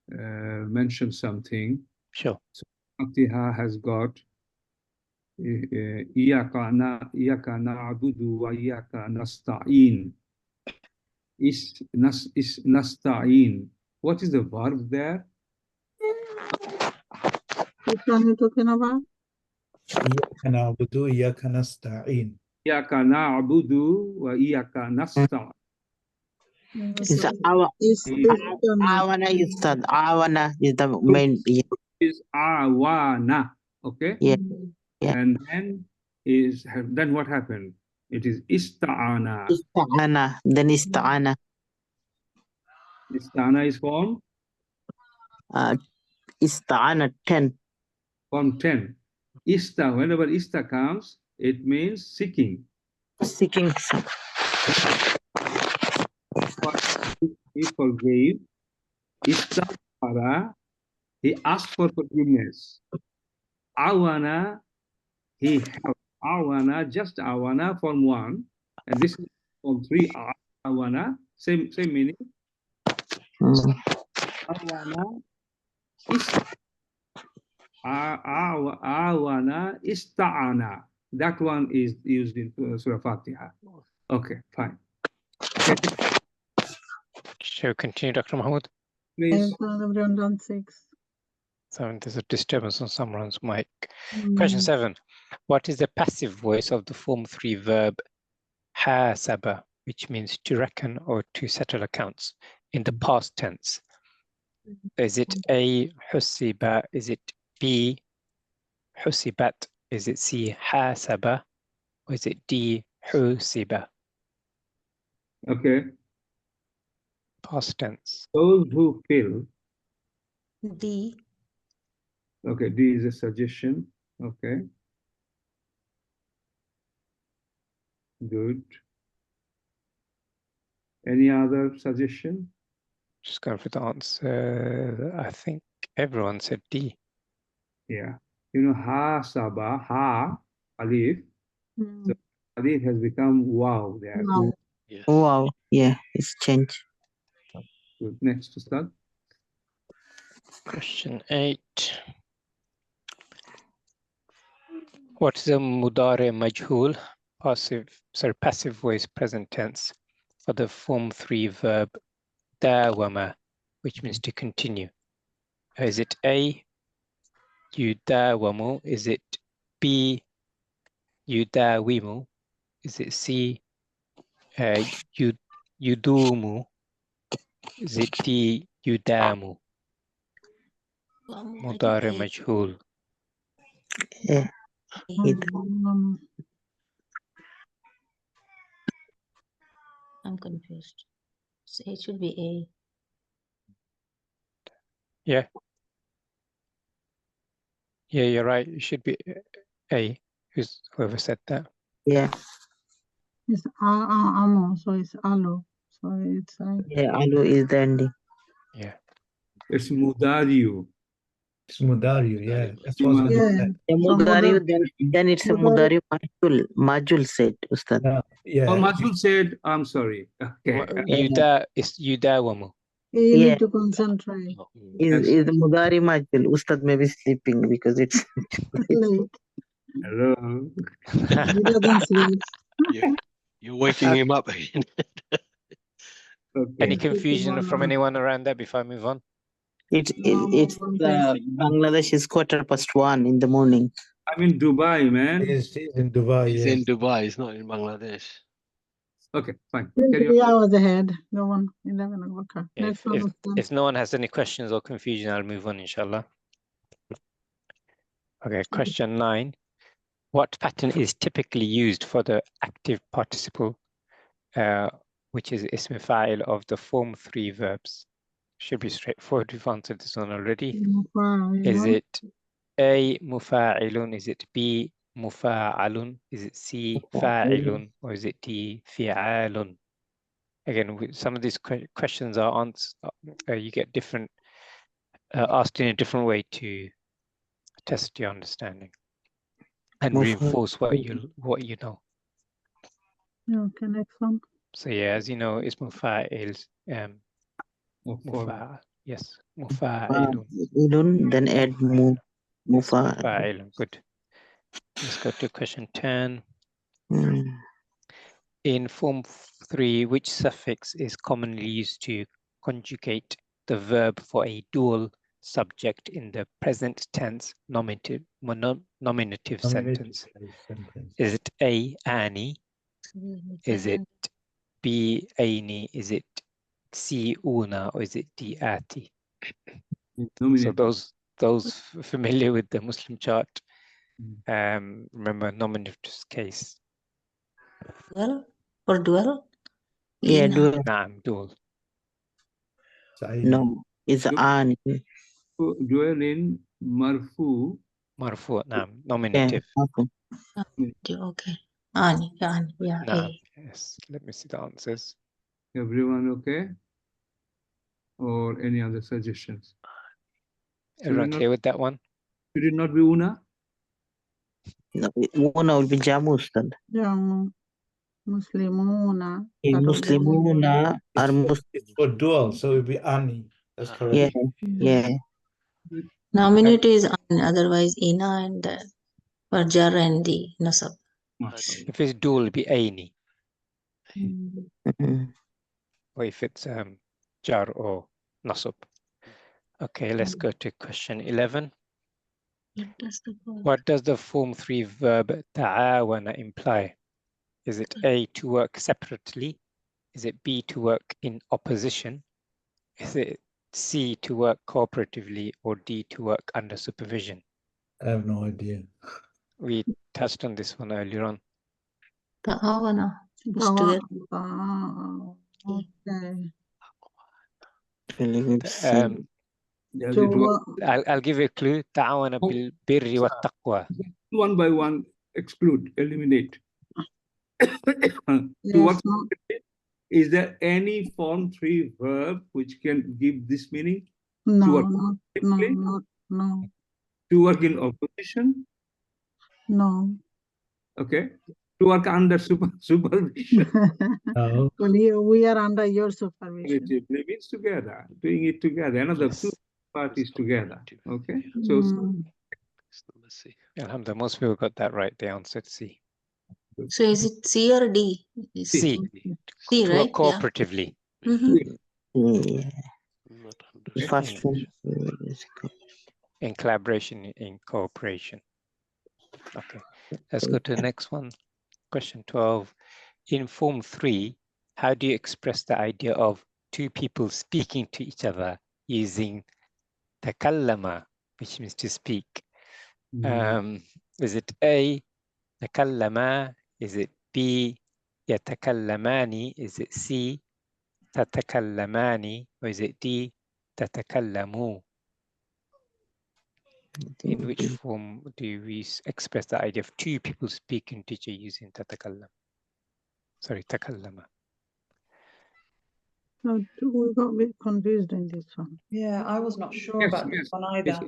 mention something. Sure. So, Fatiha has got Iyaka na'budu wa iyaka nasta'in. Is nasta'in. What is the verb there? Which one are you talking about? Iyaka na'budu, iyaka nasta'in. Iyaka na'budu wa iyaka nasta'in. It's awana, Ustad. Awana is the main. Is awana, okay? Yeah. Yeah. And then what happened? It is ista'ana. Ista'ana, then ista'ana. Ista'ana is form? Ista'ana 10. Form 10. Whenever ista comes, it means seeking. Seeking. He forgave. Ista'ara, he asked for forgiveness. Awana, he helped. Awana, just awana, form 1. And this is form 3, awana, same meaning. Awana, awana, ista'ana. That one is used in Surah Fatiha. Okay, fine. Shall we continue, Dr. Mahmoud? Please. Everyone done 6. So there's a disturbance on someone's mic. Question 7. What is the passive voice of the form 3 verb hasaba, which means to reckon or to settle accounts in the past tense? Is it A, husiba? Is it B, husibat? Is it C, hasaba? Or is it D, husiba? Okay. Past tense. Those who feel. D. Okay, D is a suggestion. Okay. Good. Any other suggestion? Just going for the answer. I think everyone said D. Yeah. You know, ha, saba, ha, alif. So alif has become wow there. Wow. Yes. Wow. Yeah, it's changed. Good. Next to start. Question 8. What is a mudari majhul, passive voice present tense for the form 3 verb dawama, which means to continue? Is it A, yudawamu? Is it B, yudawimu? Is it C, yudumu? Is it D, yudamu? Mudari majhul. Yeah. I'm confused. So it should be A. Yeah. Yeah, you're right. It should be A. Whoever said that. Yeah. It's amo, so it's alo. So it's yeah, alu is the ending. Yeah. It's mudariyu. It's mudariyu, yeah. That's what I said. Mudariyu, then it's a mudariyu majul said, Ustad. Yeah. Oh, Majul said, I'm sorry. Okay. It's yudawamu. You Yeah. need to concentrate. Is the mudari majul? Ustad may be sleeping because it's Late. Hello. He doesn't sleep. You're waking him up again. Any confusion from anyone around that before I move on? It's Bangladesh is 1:15 in the morning. I'm in Dubai, man. He's in Dubai. He's yes. in Dubai. He's not in Bangladesh. Okay, fine. 3 hours ahead. Go on. 11 o'clock. Next one. If no one has any questions or confusion, I'll move on, inshallah. Okay, question 9. What pattern is typically used for the active participle, which is ism fa'il of the form 3 verbs? Should be straightforward. We've answered this one already. Is it A, mufa'ilun? Is it B, mufa'alun? Is it C, fa'ilun? Or is it D, fi'alun? Again, some of these questions are answered. You get different, asked in a different way to test your understanding and reinforce what you know. Okay, next one. So yeah, as you know, ism fa'il, yes, mufa'ilun. Then add mufa'ilun. Good. Let's go to question 10. In form 3, which suffix is commonly used to conjugate the verb for a dual subject in the present tense nominative sentence? Is it A, ani? Is it B, aini? Is it C, una? Or is it D, ati? So those familiar with the Muslim chart, remember nominative case. Dual or dual? Yeah, dual. Naam, dual. No, it's ani. Dual in marfu. Marfu, naam, nominative. Okay. Ani, yeah. Naam, yes. Let me see the answers. Everyone okay? Or any other suggestions? Everyone clear with that one? Should it not be una? No, una will be jamus then. Jamu. Muslimuna. Muslimuna are Muslim. It's for dual, so it will be ani. That's correct. Yeah. Nominative is an, otherwise ina and for jar and the nasab. If it's dual, it'll be aini. Or if it's jar or nasab. Okay, let's go to question 11. What does the form 3 verb ta'awana imply? Is it A, to work separately? Is it B, to work in opposition? Is it C, to work cooperatively? Or D, to work under supervision? I have no idea. We touched on this one earlier on. Ta'awana. I'll give you a clue. Ta'awana bil birri wa taqwa. One by one, exclude, eliminate. Is there any form 3 verb which can give this meaning? No. To work in opposition? No. Okay. To work under supervision? No. Well, we are under your supervision. It means together, doing it together, another two parties together. Okay. So Alhamdulillah, most people got that right. They answered C. So is it C or D? C. C, right? Work cooperatively. Yeah. First one. In collaboration, in cooperation. Okay, let's go to the next one. Question 12. In form 3, how do you express the idea of two people speaking to each other using takallama, which means to speak? Is it A, takallama? Is it B, yatakallamani? Is it C, tatakallamani? Or is it D, tatakallamu? In which form do we express the idea of two people speaking to each other using tatakallam? Sorry, takallama. No, we got a bit confused in this one. Yeah, I was not sure about this one either.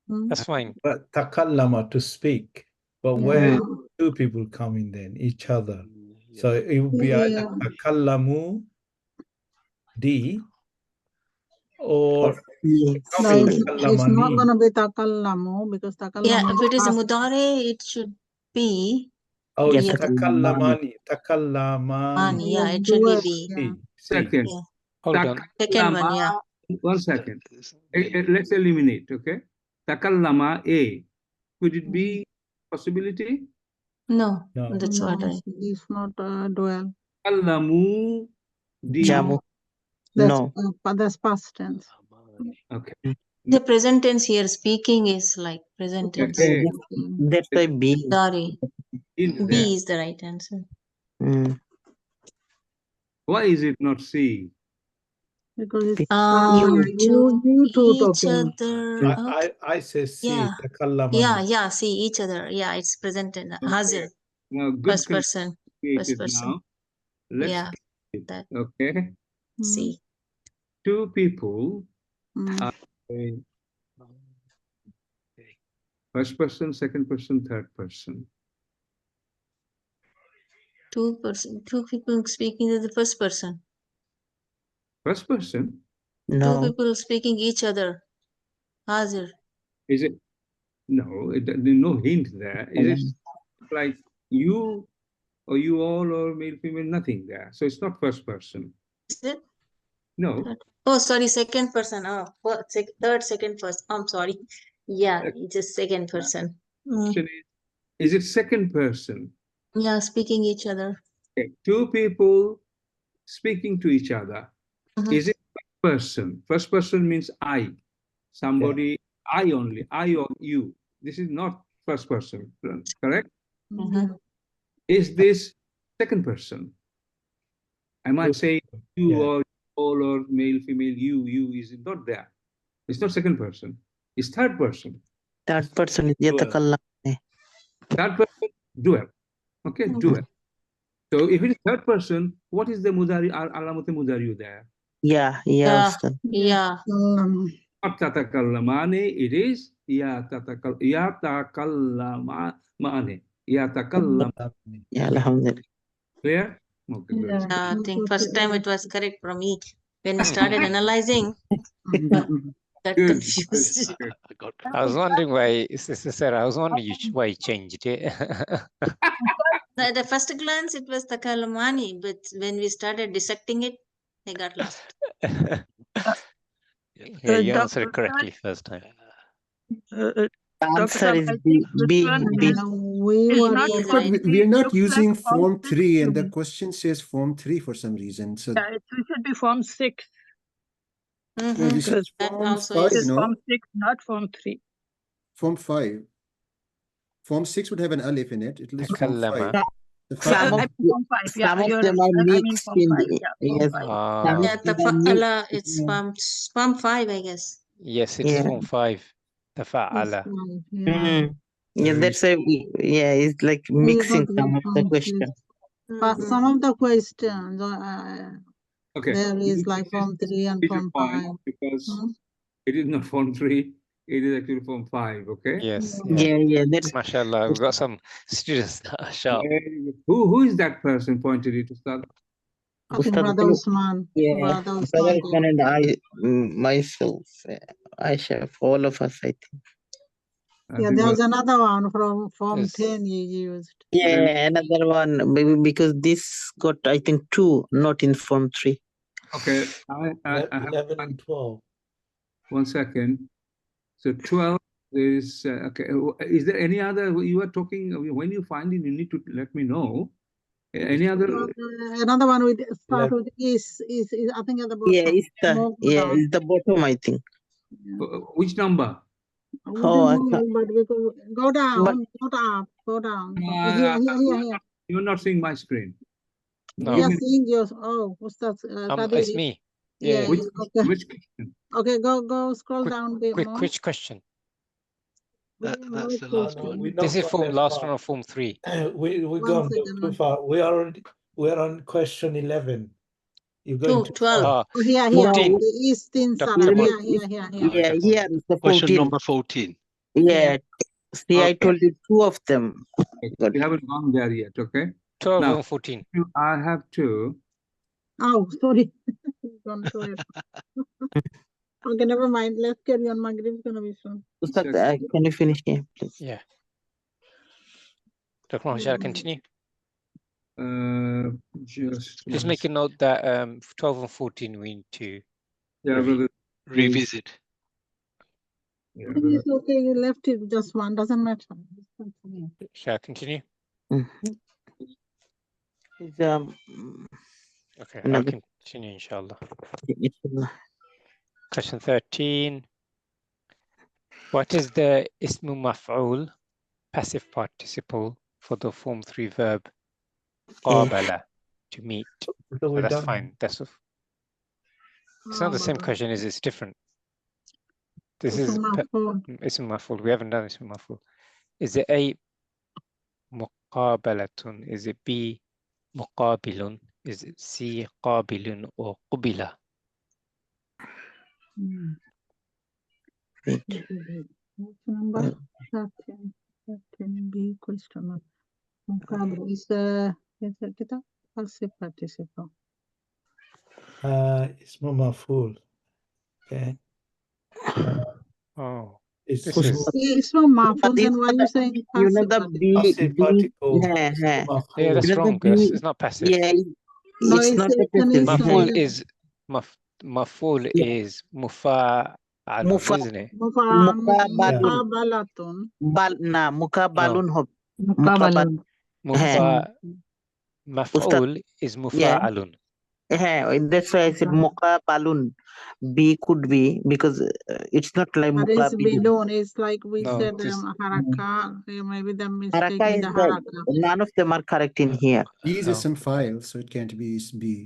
That's fine. But takallama, to speak. But where two people come in then? Each other. So it would be either takallamu, D, or no, it's not going to be takallamu because takallamu. Yeah, if it is mudare, it should be Oh, it's Yeah. takallamani. Takallamani. Yeah, it should be B. Second. Yeah. Hold on. Second one, yeah. 1 second. Let's eliminate, okay? Takallama A. Could it be possibility? No, No. that's what I. It's not dual. Takallamu D. Jamu. That's, No. that's past tense. Okay. The present tense here, speaking is like present tense. Okay. That's why B. Sorry. In there. B is the right answer. Why is it not C? Because it's To two each talking. other. I say C. Yeah. Takallamani. Yeah, see each other. Yeah, it's present tense. Hazir. Now, good First person. First person. now. Let's Yeah. it, That. okay? C. Two people are first person, second person, third person. Two people speaking to the first person. First person? Two people speaking each other. Hazir. Is it? No, there's no hint there. Is it like you or you all or male, female? Nothing there. So it's not first person. Is it? No. Oh, sorry, second person. Oh, third, second, first. I'm sorry. Yeah, it's just second person. Question is it second person? Yeah, speaking each other. Okay. Two people speaking to each other. Is it first person? First person means I. Somebody, I only, I or you. This is not first person, correct? Is this second person? Am I saying you or all or male, female, you is not there. It's not second person. It's third person. Third person is yatakallamani. Third person, dual. Okay, dual. So if it is third person, what is the mudari, alamut mudari there? Yeah. Not tatakallamani, it is yatakallamani. Yatakallamani. Yeah, alhamdulillah. Clear? Okay, good. I think first time it was correct for me. When I started analyzing, that confused. I was wondering why, Sister Sarah, I was wondering why you changed it. The first glance, it was Takalmani, but when we started dissecting it, I got lost. Yeah, you answered it correctly first time. Answer is B. We are not using Form 3 and the question says Form 3 for some reason. So it should be Form 6. no, this is Form 5, no? Form 6, not Form 3. Form 5. Form 6 would have an alif in it. It is Form 5. Some of them are mixed in the, yes. It's Form 5, I guess. Yes, it's Form 5. Tafa'ala. Yeah, that's why it's like mixing some of the questions. But some of the questions, okay. there is like Form 3 and Form 5. Because it is not Form 3, it is actually Form 5, okay? Yes. Yeah, that's MashaAllah, we've got some students that are sharp. Who is that person pointed it to start? Brother Usman. Yeah, Brother Usman and I, myself, Aisha, all of us, I think. Yeah, there was another one from Form 10 you used. Yeah, another one, maybe because this got, I think, 2, not in Form 3. Okay, I have 11 and 12. 1 second. So 12 is, okay, is there any other, you are talking, when you find it, you need to let me know. Any other? Another one with start with is I think at the bottom. Yeah, it's the bottom, I think. Which number? But we go down, not up, go down. Here. You're not seeing my screen. No. We are seeing yours. Oh, what's that? It's me. Yeah. Which question? Okay, go scroll down a bit more. Which question? That's the last one. This is last one of Form 3. We're gone too far. We are on question 11. You're going to 12. Here. 14. The Eastern side. Here. Yeah, here is the 14. Question number 14. Yeah. See, I told you 2 of them. We haven't gone there yet, okay? 12 now, and 14. I have to. Oh, sorry. Okay, never mind. Let's carry on. Maghrib is going to be soon. Ustad, can you finish here, please? Yeah. Dr. Mohammed, shall I continue? Just make a note that 12 and 14 we need to revisit. Yeah, It's okay, you left it just one, doesn't matter. Shall I continue? Okay, I'll continue, inshallah. Question 13. What is the ismu maf'ul, passive participle, for the form 3 verb qabala, to meet? So that's fine. That's it's not the same question, is it's different. This is ismu maf'ul. We haven't done ismu maf'ul. Is it A, muqabalatun? Is it B, muqabilun? Is it C, qabilun, or qubila? Number 13B question mark. Muqabil is it passive participle. Ismu maf'ul. Okay. Oh, it's Ismu maf'ul, then why are you saying You know passive the passive particle. yeah, that's wrong. It's not passive. Yeah, No, it's not a Maf'ul passive. is maf'ul is mufa'alun, isn't it? Muqabalatun. Muqabalun hob. Maf'ul is mufa'alun. That's why I said muqabalun. B could be because it's not like But it's muqabilun. bilun. It's like we No, said haraka. Maybe the mistake in the haraka. None of them are correct in here. B is some file, so it can't be B.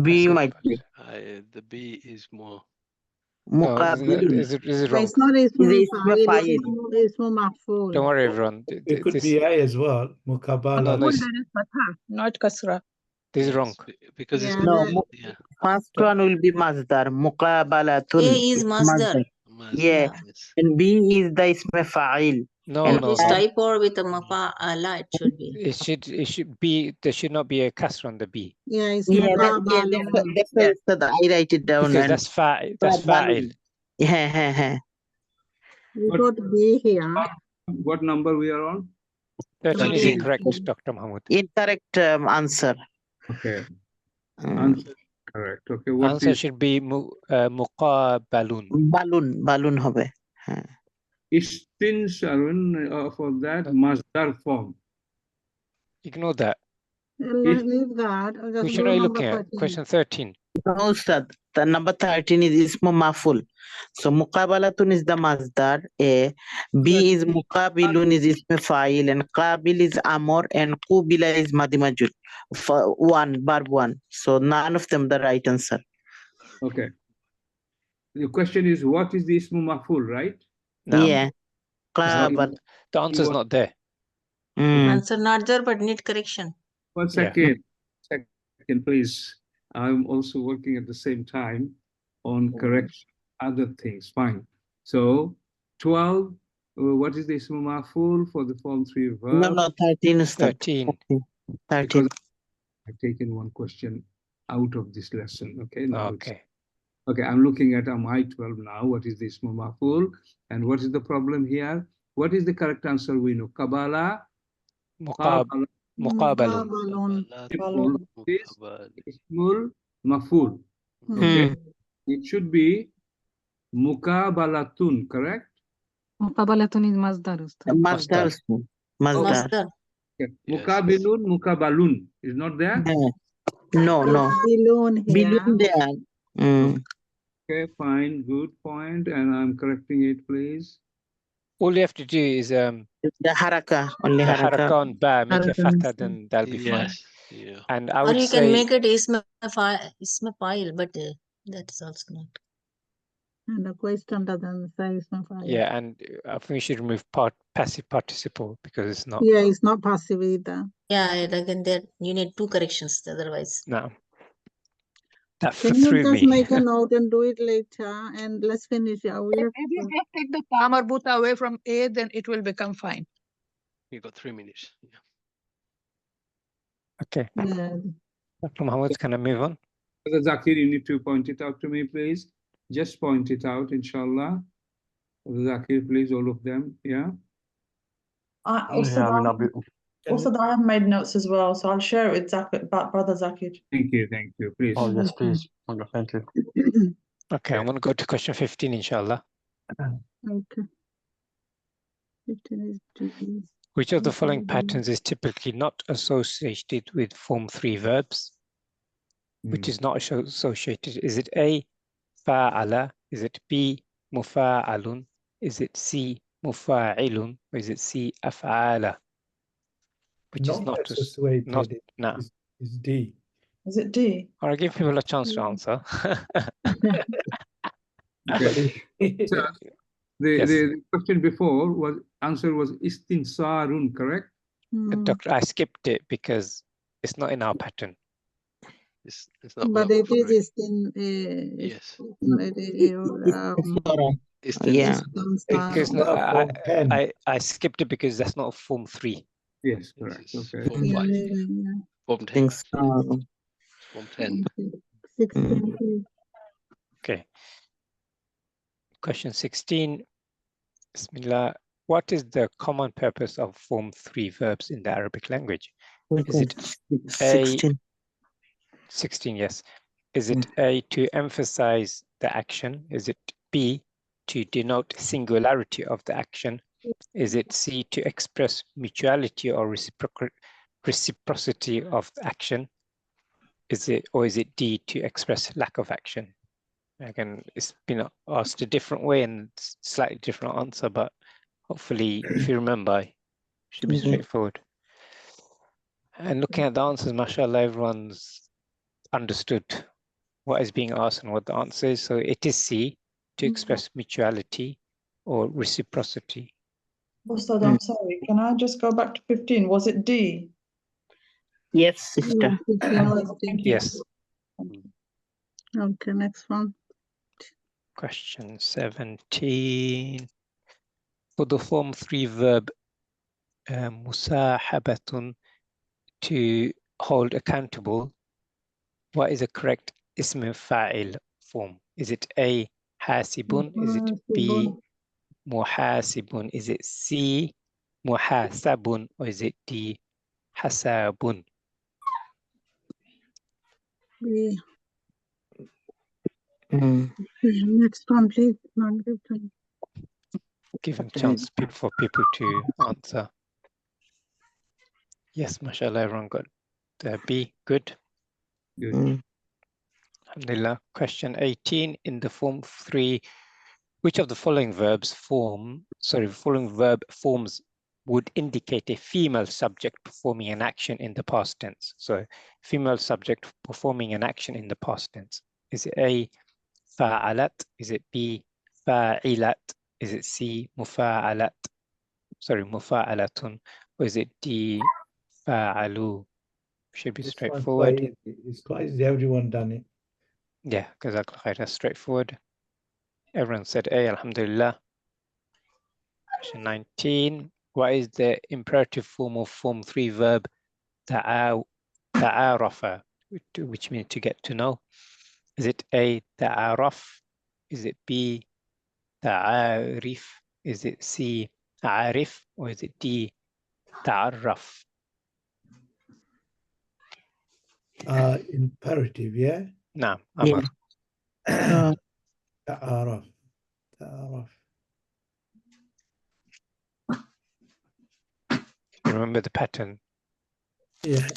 B might be. The B is more. No, is it wrong? It's not ismu fa'il, it's ismu maf'ul. Don't worry, everyone. It could be A as well. Muqabala. No, not kasra. this is wrong. Because it's First one will be masdar. Muqabalatun. A is masdar. Yeah. And B is the ism fa'il. No, This type or with a mafa'ala, it should be. It should be. There should not be a kasra on the B. Yeah, it's that's why I write it down. Because that's fa'il. That's fa'il. Yeah. We got B here. What number we are on? 13 is incorrect, Dr. Mahmood. Incorrect answer. Okay. Answer correct. Okay. What Answer should be muqabalun. Balun hobe. Istin Sharon for that masdar form. Ignore that. Leave that. We should be looking at question 13. No, Ustad. The number 13 is ismu maf'ul. So muqabalatun is the masdar. A. B is muqabilun is ismu fa'il, and qabil is amor, and qubila is madi majul. For verb 1. So none of them the right answer. Okay. The question is, what is the ismu maf'ul, right? No. Yeah. The answer is not there. Answer not there, but need correction. 1 second. Second, please. I'm also working at the same time on correction, other things. Fine. So 12. What is the ismu maf'ul for the form 3 verb? No, 13 is 13. 13. I've taken one question out of this lesson. Okay. Now okay. Okay. I'm looking at my 12 now. What is the ismu maf'ul? And what is the problem here? What is the correct answer? We know. Qabala. Muqabalun. Ismul maf'ul. Okay. It should be muqabalatun, correct? Muqabalatun is masdar. Masdar. Okay. Muqabilun, muqabalun is not there? No. Bilun here. Bilun there. Okay, fine, good point. And I'm correcting it, please. All you have to do is the haraka, only haraka on ba, make a fatha, then that'll be fine. Yeah. And I Or would you say can make it isma fa'il, but that is also not. And the question doesn't say ismu fa'il. yeah, and I think we should remove passive participle because it's not. Yeah, it's not passive either. Yeah, again, there you need 2 corrections otherwise. No. That Can you threw just me. make a note and do it later and let's finish it. If you just take the ta marbuta away from A, then it will become fine. You got 3 minutes. Yeah. Okay. Yeah. Dr. Mohammed, can I move on? Zakir, you need to point it out to me, please. Just point it out, inshallah. Zakir, please, all of them. Yeah. Also, I have made notes as well, so I'll share it with Brother Zakir. Thank you. Please. Oh, yes, please. Thank you. Okay, I'm going to go to question 15, inshallah. Okay. 15 is Which of the following patterns is typically not associated with Form 3 verbs? Which is not associated? Is it A, fa'ala? Is it B, mufa'alun? Is it C, mufa'ilun? Or is it C, af'ala? Which is not associated. No. Is D. Is it D? I'll give people a chance to answer. Okay. So the question before answer was istinsarun, correct? Doctor, I skipped it because it's not in our pattern. It's not. But it is in yes. Yeah. Because I skipped it because that's not Form 3. Yes, correct. Okay. Form 5. Form 10. Form 10. 16. Okay. Question 16. Bismillah. What is the common purpose of Form 3 verbs in the Arabic language? Is it 16? 16, yes. Is it A, to emphasize the action? Is it B, to denote singularity of the action? Is it C, to express mutuality or reciprocity of the action? Is it D, to express lack of action? Again, it's been asked a different way and slightly different answer, but hopefully, if you remember, it should be straightforward. And looking at the answers, mashallah, everyone's understood what is being asked and what the answer is. So it is C, to express mutuality or reciprocity. Ustad, I'm sorry. Can I just go back to 15? Was it D? Yes, sister. Yes. Okay, next one. Question 17. For the Form 3 verb musahabatun, to hold accountable, what is a correct ism fa'il form? Is it A, hasibun? Is it B, muhasibun? Is it C, muhasabun? Or is it D, hasabun? B. Next one, please. Giving chance for people to answer. Yes, mashallah, everyone got the B. Good. Good. Alhamdulillah. Question 18. In the Form 3, which of the following following verb forms would indicate a female subject performing an action in the past tense? So, female subject performing an action in the past tense. Is it A, fa'alat? Is it B, fa'ilat? Is it C, mufa'alat? Sorry, mufa'alatun. Or is it D, fa'alu? Should be straightforward. It's quite easy. Everyone done it. Yeah, because that's straightforward. Everyone said A, alhamdulillah. Question 19. What is the imperative form of Form 3 verb ta'arafa, which means to get to know? Is it A, ta'araf? Is it B, ta'arif? Is it C, ta'arif? Or is it D, ta'arraf? Imperative, yeah? No, Amar. Ta'araf. Ta'araf. Remember the pattern. Yeah.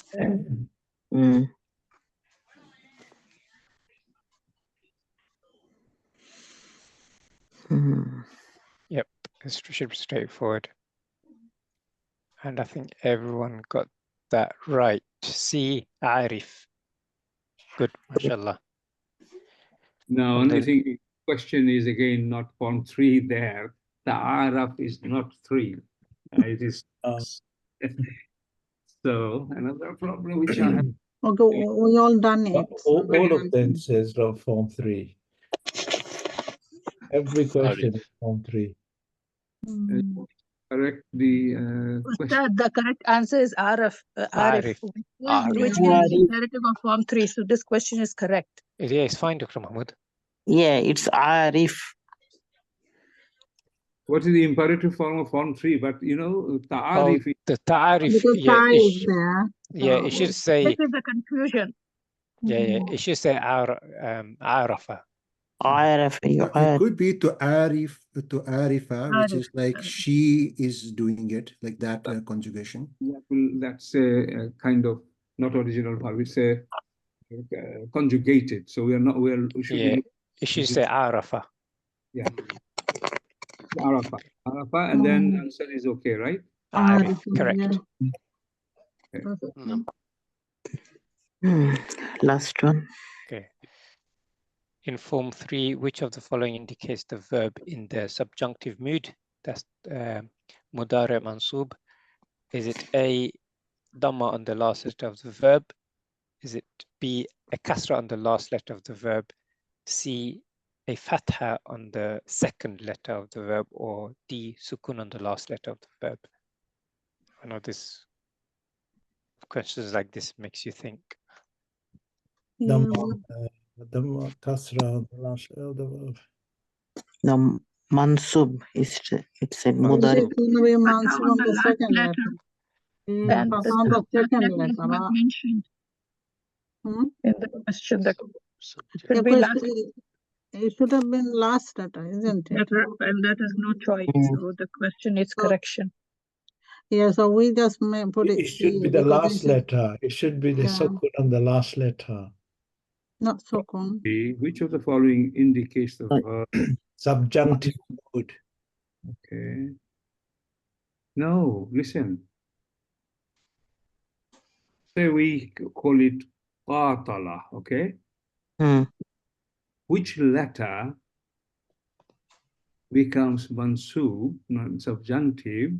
Yep, it should be straightforward. And I think everyone got that right. C, Arif. Good, mashallah. Now, only thing, the question is again not Form 3 there. The Araf is not 3. It is. So, another problem which I have. Okay, we all done it. All of them says Form 3. Every question is Form 3. Correct the question. The correct answer is Arif. Which means imperative of Form 3. So this question is correct. Yeah, it's fine, Dr. Mahmoud. Yeah, it's Arif. What is the imperative form of Form 3? But you know, ta'arif. Oh, the ta'arif. Because Yeah, is there. yeah, it should say. This is the confusion. Yeah, it should say arafa. It could be to arifa, which is like she is doing it, like that conjugation. That's a kind of not original verb. It's a conjugated. So we are not. We should be. It should say arafa. Yeah. Arafa, and then answer is okay, right? Correct. Last one. Okay. In Form 3, which of the following indicates the verb in the subjunctive mood? That's mudari mansub. Is it A, dhamma on the last letter of the verb? Is it B, a kasra on the last letter of the verb? C, a fatha on the second letter of the verb? Or D, sukun on the last letter of the verb? I know this questions like this makes you think. Dhamma, kasra, the last of the verb. The mansub is it's a mudari. It's going to be mansub on the second letter. And on the second letter. Mentioned in the question that The question, it should have been last letter, isn't it? And that is no choice. So the question is correction. Yeah, so we just may put it. It should be the last letter. It should be the sukun on the last letter. Not sukun. Which of the following indicates the verb? Subjunctive mood. Okay. No, listen. Say we call it qatala, okay? Which letter becomes mansub, non-subjunctive?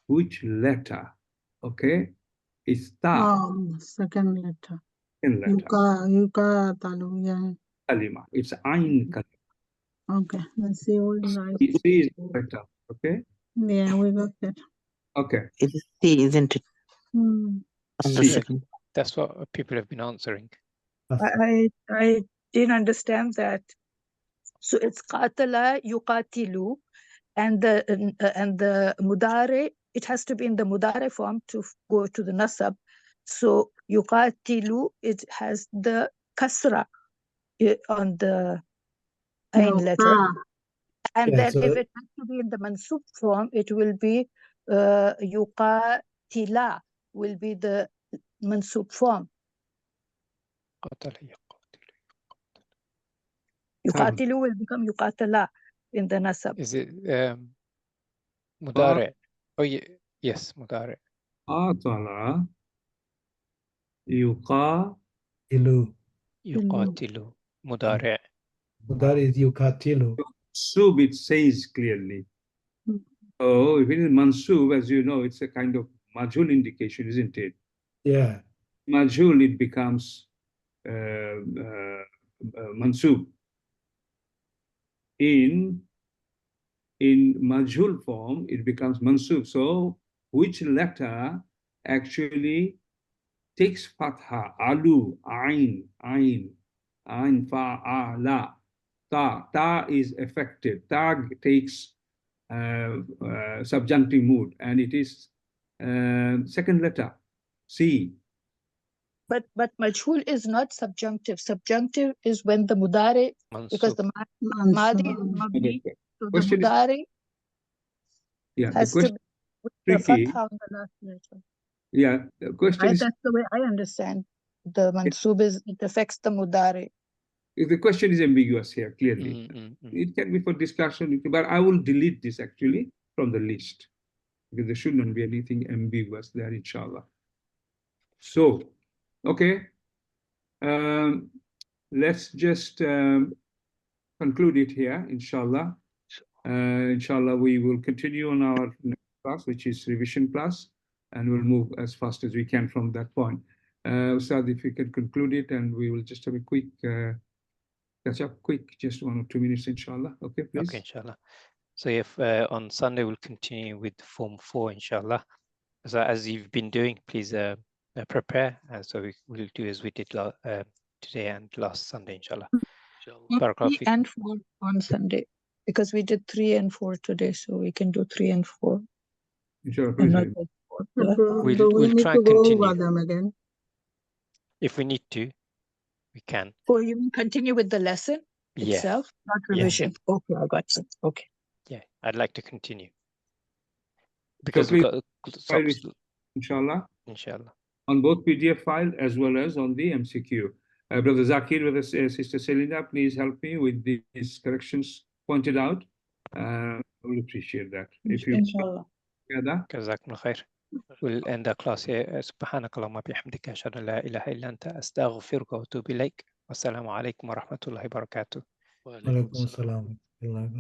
Which letter? Okay? It's ta. Second letter. Second letter. Yuka talu, yeah. Kalima. It's ain kalima. Okay, let's see all the right. C is better, okay? Yeah, we got that. Okay. It is C, isn't it? On the second. That's what people have been answering. I didn't understand that. So it's qatala yuqatilu, and the mudare, it has to be in the mudare form to go to the nasab. So yuqatilu, it has the kasra on the ain letter. And then if it has to be in the mansub form, it will be yuqatila will be the mansub form. Yuqatilu will become yuqatala in the nasab. Is it mudari? Oh, yes, mudari. Qatala yuqatilu. Yuqatilu. Mudari. Mudari is yuqatilu. Mansub, it says clearly. Oh, if it is mansub, as you know, it's a kind of majhul indication, isn't it? Yeah. Majhul, it becomes mansub. In majhul form, it becomes mansub. So, which letter actually takes fatha, alu, ain, fa, la, ta. Ta is effective. Ta takes subjunctive mood, and it is second letter, C. But majhul is not subjunctive. Subjunctive is when the mudari, because the madi is mabni, so the mudari has to be with the fatha on the last letter. Yeah, the question is, that's the way I understand. The mansub is, it affects the mudari. The question is ambiguous here, clearly. It can be for discussion, but I will delete this actually from the list, because there should not be anything ambiguous there, inshallah. So, okay, let's just conclude it here, inshallah. Inshallah, we will continue on our next class, which is revision class, and we'll move as fast as we can from that point. Ustad, if you can conclude it, and we will just have a quick catch up, just 1 or 2 minutes, inshallah. Okay, please. Okay, inshallah. So if on Sunday we'll continue with Form 4, inshallah. So as you've been doing, please prepare, and so we'll do as we did today and last Sunday, inshallah. And 4 on Sunday. because we did 3 and 4 today, so we can do 3 and 4. Sure, And not please. just 4. Do, Yeah. do we We'll need try to and go continue. over them again? If we need to, we can. Or you mean continue with the lesson Yeah. itself, not Yeah. revision? Okay, I got you. Okay. Yeah, I'd like to continue. Because please, we've got inshallah, inshallah. on both PDF file as well as on the MCQ. Brother Zakir with Sister Selina, please help me with these corrections pointed out. I would appreciate that. If you Inshallah. Jazakumullah khair. We'll end the class here. Subhanakallahumma bihamdika ashhadu an la ilaha illa anta astaghfiruka wa atubu ilaik. Wassalamu alaikum wa rahmatullahi wa barakatuh. Alaikum assalam.